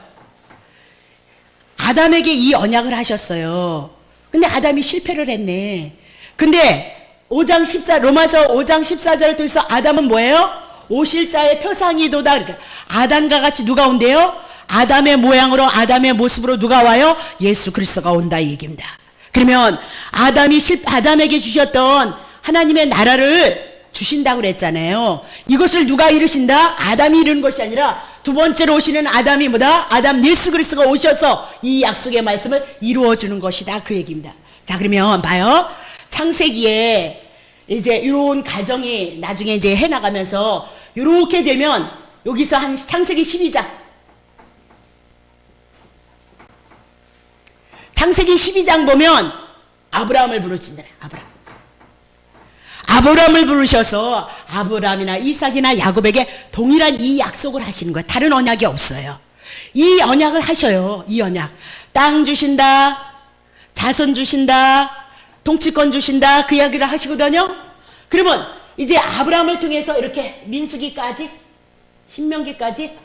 아담에게 이 언약을 하셨어요. 근데 아담이 실패를 했네. 근데 로마서 5장 14절을 통해서 아담은 뭐예요? 오실 자의 표상이도다. 그러니까 아담과 같이 누가 온대요? 아담의 모양으로, 아담의 모습으로 누가 와요? 예수 그리스도가 온다, 이 얘기입니다. 그러면 아담에게 주셨던 하나님의 나라를 주신다고 그랬잖아요. 이것을 누가 이루신다? 아담이 이루는 것이 아니라 두 번째로 오시는 아담이 뭐다? 아담 예수 그리스도가 오셔서 이 약속의 말씀을 이루어주는 것이다, 그 얘기입니다. 자, 그러면 봐요. 창세기에 이제 이런 가정이 나중에 이제 해나가면서 이렇게 되면 여기서 한 창세기 12장. 창세기 12장 보면 아브라함을 부르신다. 아브라함을 부르셔서 아브라함이나 이삭이나 야곱에게 동일한 이 약속을 하시는 거예요. 다른 언약이 없어요. 이 언약을 하셔요. 이 언약. 땅 주신다. 자손 주신다. 통치권 주신다. 그 이야기를 하시거든요. 그러면 이제 아브라함을 통해서 이렇게 민수기까지, 신명기까지,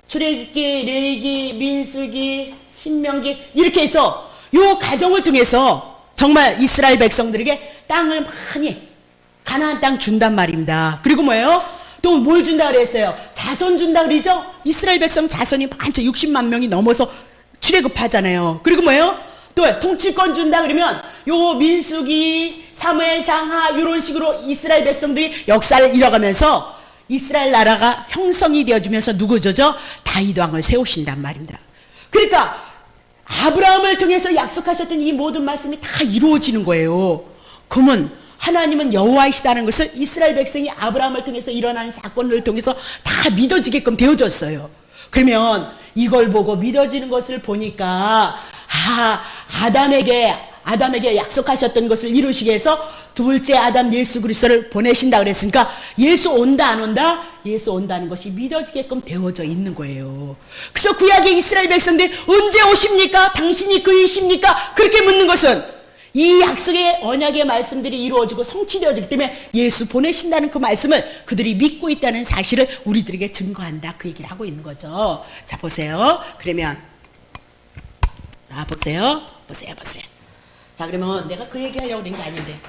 출애굽기, 레위기, 민수기, 신명기 이렇게 해서 요 과정을 통해서 정말 이스라엘 백성들에게 땅을 많이 가나안 땅 준단 말입니다. 그리고 뭐예요? 또 뭘 준다 그랬어요? 자손 준다 그러죠? 이스라엘 백성 자손이 많죠. 60만 명이 넘어서 출애굽하잖아요. 그리고 뭐예요? 또 통치권 준다 그러면 요 민수기, 사무엘상 하 이런 식으로 이스라엘 백성들이 역사를 이뤄가면서 이스라엘 나라가 형성이 되어지면서 누구죠? 다윗 왕을 세우신단 말입니다. 그러니까 아브라함을 통해서 약속하셨던 이 모든 말씀이 다 이루어지는 거예요. 그러면 하나님은 여호와이시다는 것을 이스라엘 백성이 아브라함을 통해서 일어나는 사건을 통해서 다 믿어지게끔 되어졌어요. 그러면 이걸 보고 믿어지는 것을 보니까 아담에게 약속하셨던 것을 이루시기 위해서 둘째 아담 예수 그리스도를 보내신다 그랬으니까 예수 온다 안 온다? 예수 온다는 것이 믿어지게끔 되어져 있는 거예요. 그래서 구약의 이스라엘 백성들이 언제 오십니까? 당신이 그이십니까? 그렇게 묻는 것은 이 약속의 언약의 말씀들이 이루어지고 성취되어지기 때문에 예수 보내신다는 그 말씀을 그들이 믿고 있다는 사실을 우리들에게 증거한다, 그 얘기를 하고 있는 거죠. 자, 보세요. 그러면 자, 보세요. 자, 그러면 내가 그 얘기 하려고 그런 게 아닌데.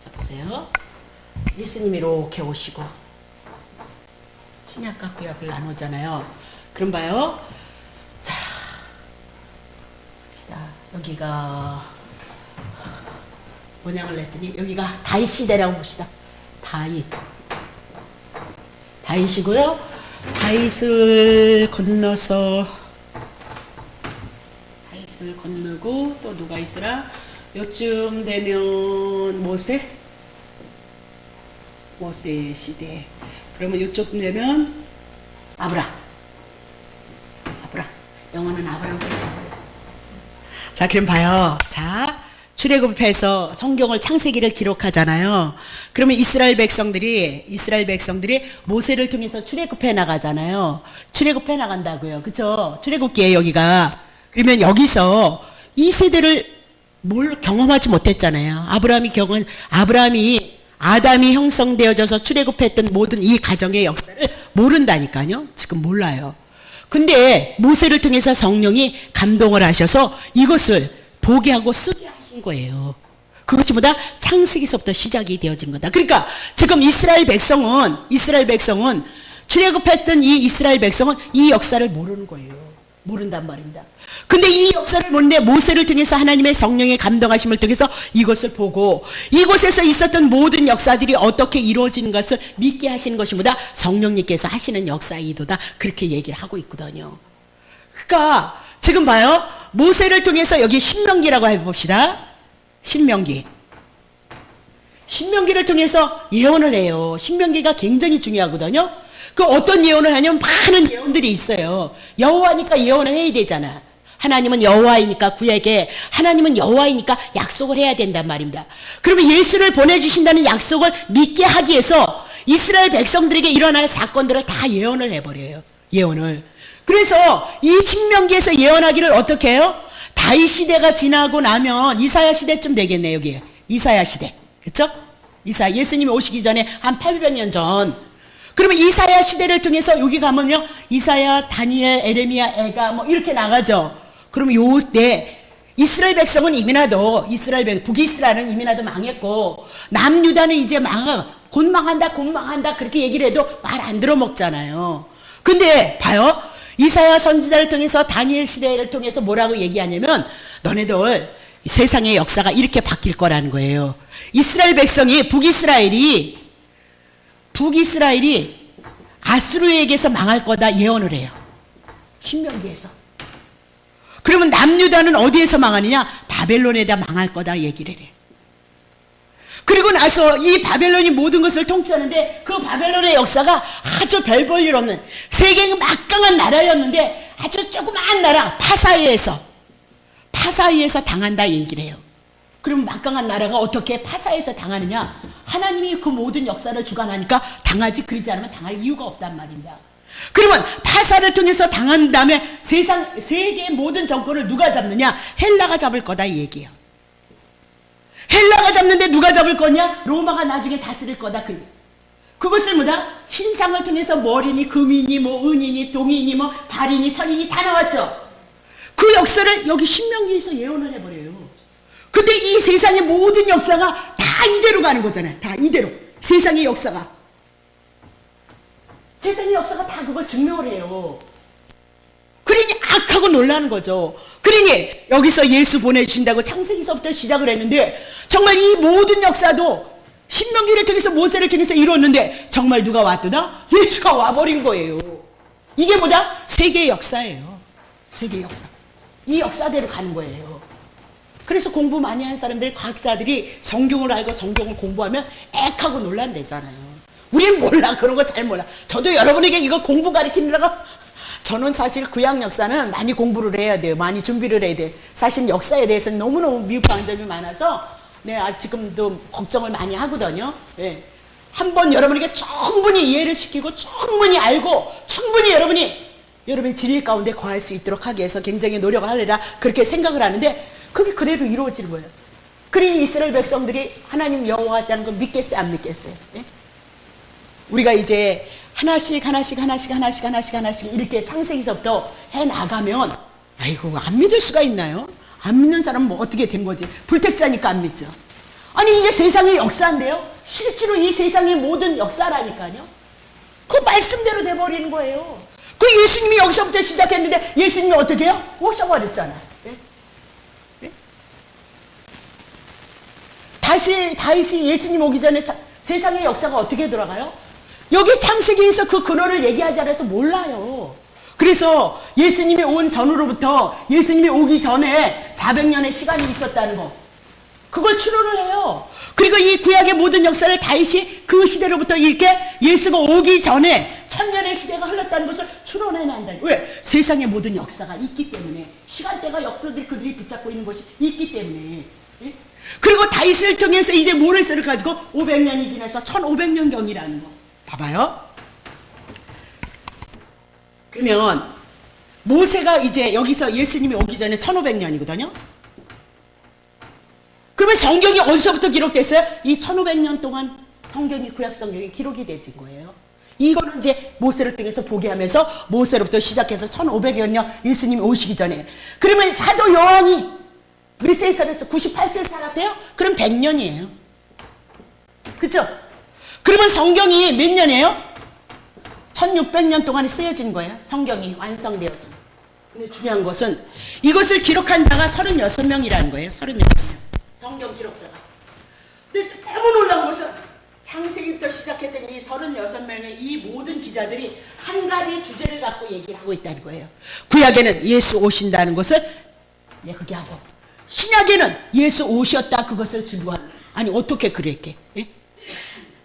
자, 보세요. 예수님이 이렇게 오시고 신약과 구약을 나누잖아요. 그럼 봐요. 자, 봅시다. 여기가 번역을 냈더니 여기가 다윗 시대라고 봅시다. 다윗이고요. 다윗을 건너고 또 누가 있더라? 요쯤 되면 모세 시대. 그러면 요쯤 되면 아브람. 영어는 아브람. 자, 그럼 봐요. 자, 출애굽해서 성경을 창세기를 기록하잖아요. 그러면 이스라엘 백성들이 모세를 통해서 출애굽해 나가잖아요. 출애굽해 나간다고요. 그렇죠? 출애굽기에 여기가. 그러면 여기서 이 세대를 뭘 경험하지 못했잖아요. 아담이 형성되어져서 출애굽했던 모든 이 가정의 역사를 모른다니까요. 지금 몰라요. 근데 모세를 통해서 성령이 감동을 하셔서 이것을 보게 하고 쓰게 하신 거예요. 그것이 뭐다? 창세기서부터 시작이 되어진 거다. 그러니까 지금 이스라엘 백성은 출애굽했던 이 이스라엘 백성은 이 역사를 모르는 거예요. 모른단 말입니다. 근데 이 역사를 모르는데 모세를 통해서 하나님의 성령의 감동하심을 통해서 이것을 보고 이곳에서 있었던 모든 역사들이 어떻게 이루어지는 것을 믿게 하시는 것이 뭐다? 성령님께서 하시는 역사이도다. 그렇게 얘기를 하고 있거든요. 그러니까 지금 봐요. 모세를 통해서 여기 신명기라고 해봅시다. 신명기를 통해서 예언을 해요. 신명기가 굉장히 중요하거든요. 그 어떤 예언을 하냐면 많은 예언들이 있어요. 여호와니까 예언을 해야 되잖아. 하나님은 여호와이니까 구약에 하나님은 여호와이니까 약속을 해야 된단 말입니다. 그러면 예수를 보내주신다는 약속을 믿게 하기 위해서 이스라엘 백성들에게 일어날 사건들을 다 예언을 해버려요. 예언을. 그래서 이 신명기에서 예언하기를 어떻게 해요? 다윗 시대가 지나고 나면 이사야 시대쯤 되겠네요. 여기 이사야 시대. 그렇죠? 예수님이 오시기 전에 한 800년 전. 그러면 이사야 시대를 통해서 여기 가면요. 이사야, 다니엘, 에레미야, 에가 뭐 이렇게 나가죠. 그러면 요때 이스라엘 백성은 이미나도 북이스라엘은 이미나도 망했고 남유다는 이제 곧 망한다 그렇게 얘기를 해도 말 안 들어먹잖아요. 근데 봐요. 이사야 선지자를 통해서 다니엘 시대를 통해서 뭐라고 얘기하냐면 너네들 세상의 역사가 이렇게 바뀔 거라는 거예요. 이스라엘 백성이 북이스라엘이 아수르에게서 망할 거다 예언을 해요. 신명기에서. 그러면 남유다는 어디에서 망하느냐? 바벨론에다 망할 거다 얘기를 해요. 그리고 나서 이 바벨론이 모든 것을 통치하는데 그 바벨론의 역사가 아주 별 볼 일 없는 세계의 막강한 나라였는데 아주 조그마한 나라 파사이에서 당한다 얘기를 해요. 그럼 막강한 나라가 어떻게 파사에서 당하느냐? 하나님이 그 모든 역사를 주관하니까 당하지, 그러지 않으면 당할 이유가 없단 말입니다. 그러면 파사를 통해서 당한 다음에 세계의 모든 정권을 누가 잡느냐? 헬라가 잡을 거다 이 얘기예요. 헬라가 잡는데 누가 잡을 거냐? 로마가 나중에 다스릴 거다. 그것을 뭐다? 신상을 통해서 머리니 금이니 뭐 은이니 동이니 뭐 발이니 천이니 다 나왔죠. 그 역사를 여기 신명기에서 예언을 해버려요. 근데 이 세상의 모든 역사가 다 이대로 가는 거잖아요. 다 이대로. 세상의 역사가 다 그걸 증명을 해요. 그러니 악하고 놀라는 거죠. 그러니 여기서 예수 보내주신다고 창세기서부터 시작을 했는데 정말 이 모든 역사도 신명기를 통해서 모세를 통해서 이루었는데 정말 누가 왔더라? 예수가 와버린 거예요. 이게 뭐다? 세계의 역사예요. 세계의 역사. 이 역사대로 가는 거예요. 그래서 공부 많이 하는 사람들, 과학자들이 성경을 알고 성경을 공부하면 액하고 놀란대잖아요. 우리는 몰라. 그런 거 잘 몰라. 저도 여러분에게 이거 공부 가르치느라고 저는 사실 구약 역사는 많이 공부를 해야 돼요. 많이 준비를 해야 돼요. 사실 역사에 대해서는 너무너무 미흡한 점이 많아서 지금도 걱정을 많이 하거든요. 네. 한번 여러분에게 충분히 이해를 시키고 충분히 알고 충분히 여러분의 진리 가운데 거할 수 있도록 하기 위해서 굉장히 노력을 하리라 그렇게 생각을 하는데 그게 그대로 이루어지는 거예요. 그러니 이스라엘 백성들이 하나님 여호와 같다는 걸 믿겠어요? 안 믿겠어요? 예? 우리가 이제 하나씩 이렇게 창세기서부터 해나가면 아이고 안 믿을 수가 있나요? 안 믿는 사람은 뭐 어떻게 된 거지? 불택자니까 안 믿죠. 아니 이게 세상의 역사인데요? 실제로 이 세상의 모든 역사라니까요. 그 말씀대로 돼버리는 거예요. 그 예수님이 여기서부터 시작했는데 예수님이 어떻게 해요? 오셔버렸잖아요. 다시 예수님 오기 전에 세상의 역사가 어떻게 돌아가요? 여기 창세기에서 그 근원을 얘기하지 않아서 몰라요. 그래서 예수님이 온 전으로부터 예수님이 오기 전에 400년의 시간이 있었다는 거 그걸 추론을 해요. 그리고 이 구약의 모든 역사를 다윗이 그 시대로부터 이렇게 예수가 오기 전에 천년의 시대가 흘렀다는 것을 추론해낸다. 왜? 세상의 모든 역사가 있기 때문에, 시간대가 역사들이 그들이 붙잡고 있는 것이 있기 때문에. 예? 그리고 다윗을 통해서 이제 모레스를 가지고 500년이 지나서 1500년경이라는 거. 봐봐요. 그러면 모세가 이제 여기서 예수님이 오기 전에 1500년이거든요. 그러면 성경이 어디서부터 기록됐어요? 이 1500년 동안 성경이, 구약 성경이 기록이 되진 거예요. 이거는 이제 모세를 통해서 보게 하면서 모세로부터 시작해서 1500여 년 예수님이 오시기 전에. 그러면 사도 요한이 몇 세 살았어? 98세 살았대요? 그럼 100년이에요. 그렇죠? 그러면 성경이 몇 년이에요? 1600년 동안에 쓰여진 거예요. 성경이 완성되어진. 근데 중요한 것은 이것을 기록한 자가 36명이라는 거예요. 36명. 성경 기록자가. 근데 너무 놀라운 것은 창세기부터 시작했던 이 36명의 이 모든 기자들이 한 가지 주제를 갖고 얘기를 하고 있다는 거예요. 구약에는 예수 오신다는 것을 얘기하고, 신약에는 예수 오셨다 그것을 증거하는. 아니 어떻게 그랬게? 예?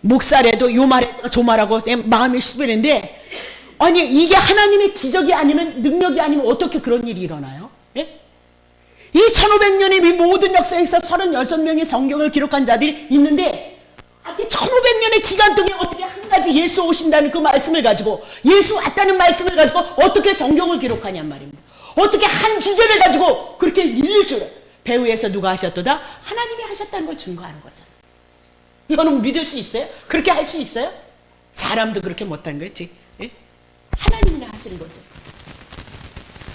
목살에도 요 말에 저 말하고 마음이 시들는데, 아니 이게 하나님의 기적이 아니면, 능력이 아니면 어떻게 그런 일이 일어나요? 예? 이 1500년의 이 모든 역사에서 36명의 성경을 기록한 자들이 있는데, 1500년의 기간 동안 어떻게 한 가지 예수 오신다는 그 말씀을 가지고, 예수 왔다는 말씀을 가지고 어떻게 성경을 기록하냔 말입니다. 어떻게 한 주제를 가지고 그렇게 일일줄. 배후에서 누가 하셨도다? 하나님이 하셨다는 걸 증거하는 거죠. 이거는 믿을 수 있어요? 그렇게 할 수 있어요? 사람도 그렇게 못하는 거지. 예? 하나님이 하시는 거죠.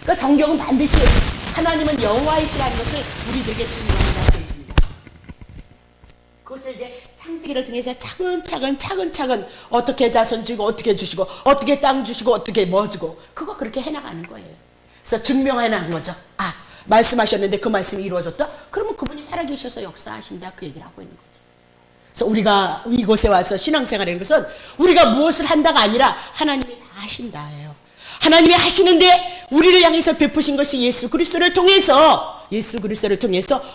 그러니까 성경은 반드시 하나님은 여호와이시라는 것을 우리들에게 증거한다고 얘기합니다. 그것을 이제 창세기를 통해서 차근차근 어떻게 자손 주고, 어떻게 주시고, 어떻게 땅 주시고, 어떻게 뭐 주고, 그거 그렇게 해나가는 거예요. 그래서 증명해나가는 거죠. 아, 말씀하셨는데 그 말씀이 이루어졌다? 그러면 그분이 살아계셔서 역사하신다, 그 얘기를 하고 있는 거죠. 그래서 우리가 이곳에 와서 신앙생활하는 것은 우리가 무엇을 한다가 아니라 하나님이 다 하신다예요. 하나님이 하시는데 우리를 향해서 베푸신 것이 예수 그리스도를 통해서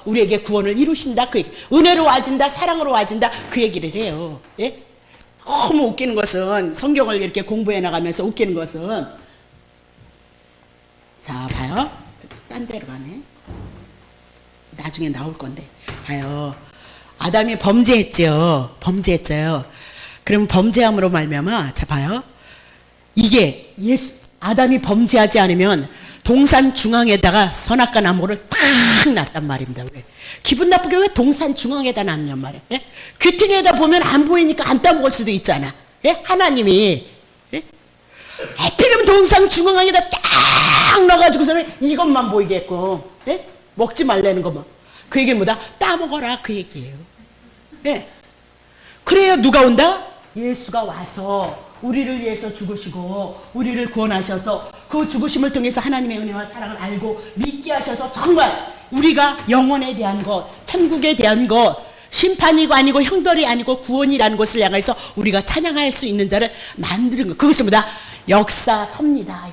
우리에게 구원을 이루신다, 그 얘기. 은혜로 와진다, 사랑으로 와진다, 그 얘기를 해요. 예? 너무 웃기는 것은, 성경을 이렇게 공부해 나가면서 웃기는 것은, 자 봐요. 딴 데로 가네. 나중에 나올 건데. 봐요. 아담이 범죄했죠. 그럼 범죄함으로 말미암아, 자 봐요. 이게 아담이 범죄하지 않으면 동산 중앙에다가 선악과 나무를 딱 놨단 말입니다. 왜? 기분 나쁘게 왜 동산 중앙에다 놨냔 말이에요. 예? 귀퉁이에다 보면 안 보이니까 안 따먹을 수도 있잖아. 예? 하나님이. 예? 하필이면 동산 중앙에다 딱 넣어가지고서는 이것만 보이게끔, 예? 먹지 말라는 거면. 그 얘기는 뭐다? 따먹어라, 그 얘기예요. 예? 그래야 누가 온다? 예수가 와서 우리를 위해서 죽으시고 우리를 구원하셔서 그 죽으심을 통해서 하나님의 은혜와 사랑을 알고 믿게 하셔서 정말 우리가 영혼에 대한 것, 천국에 대한 것, 심판이고 아니고 형벌이 아니고 구원이라는 것을 향해서 우리가 찬양할 수 있는 자를 만드는 것. 그것은 뭐다? 역사섭니다.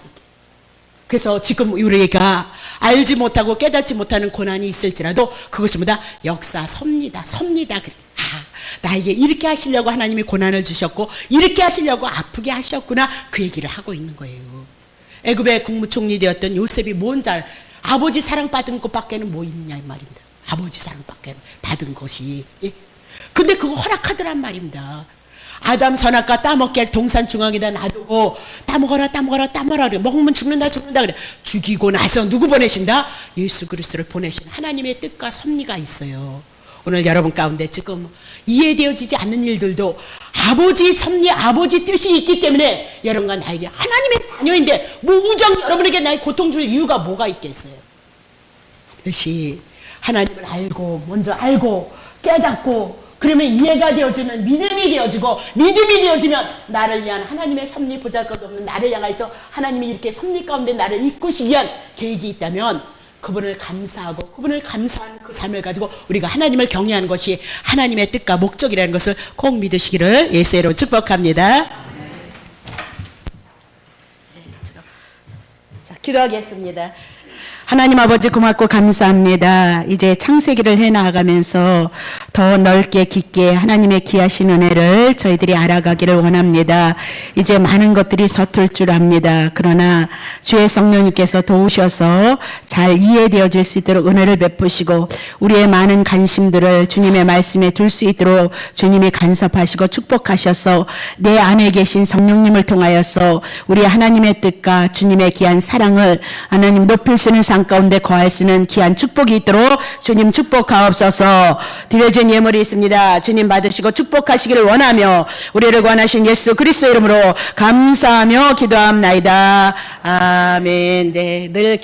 그래서 지금 우리가 알지 못하고 깨닫지 못하는 고난이 있을지라도 그것이 뭐다? 역사섭니다. 그래. 나에게 이렇게 하시려고 하나님이 고난을 주셨고 이렇게 하시려고 아프게 하셨구나, 그 얘기를 하고 있는 거예요. 애굽의 국무총리 되었던 요셉이 뭔 잘, 아버지 사랑받은 것밖에는 뭐 있느냐 이 말입니다. 아버지 사랑밖에 받은 것이. 근데 그거 허락하더란 말입니다. 아담 선악과 따먹게 동산 중앙에다 놔두고 따먹어라 그래. 먹으면 죽는다 그래. 죽이고 나서 누구 보내신다? 예수 그리스도를 보내신 하나님의 뜻과 섭리가 있어요. 오늘 여러분 가운데 지금 이해되어지지 않는 일들도 아버지 섭리, 아버지 뜻이 있기 때문에 여러분과 나에게 하나님의 자녀인데 뭐 우정 여러분에게 나의 고통 줄 이유가 뭐가 있겠어요? 반드시 하나님을 알고 먼저 알고 깨닫고 그러면 이해가 되어지면 믿음이 되어지고 믿음이 되어지면 나를 위한 하나님의 섭리 보잘것없는 나를 향해서 하나님이 이렇게 섭리 가운데 나를 이끄시기 위한 계획이 있다면 그분을 감사하고 그분을 감사하는 그 삶을 가지고 우리가 하나님을 경외하는 것이 하나님의 뜻과 목적이라는 것을 꼭 믿으시기를 예수의 이름으로 축복합니다. 자, 기도하겠습니다. 하나님 아버지 고맙고 감사합니다. 이제 창세기를 해나가면서 더 넓게 깊게 하나님의 귀하신 은혜를 저희들이 알아가기를 원합니다. 이제 많은 것들이 서툴 줄 압니다. 그러나 주의 성령님께서 도우셔서 잘 이해되어질 수 있도록 은혜를 베푸시고 우리의 많은 관심들을 주님의 말씀에 둘 수 있도록 주님이 간섭하시고 축복하셔서 내 안에 계신 성령님을 통하여서 우리 하나님의 뜻과 주님의 귀한 사랑을 하나님 높일 수 있는 삶 가운데 거할 수 있는 귀한 축복이 있도록 주님 축복하옵소서. 드려진 예물이 있습니다. 주님 받으시고 축복하시기를 원하며 우리를 구원하신 예수 그리스도 이름으로 감사하며 기도합나이다. 아멘. 이제 늘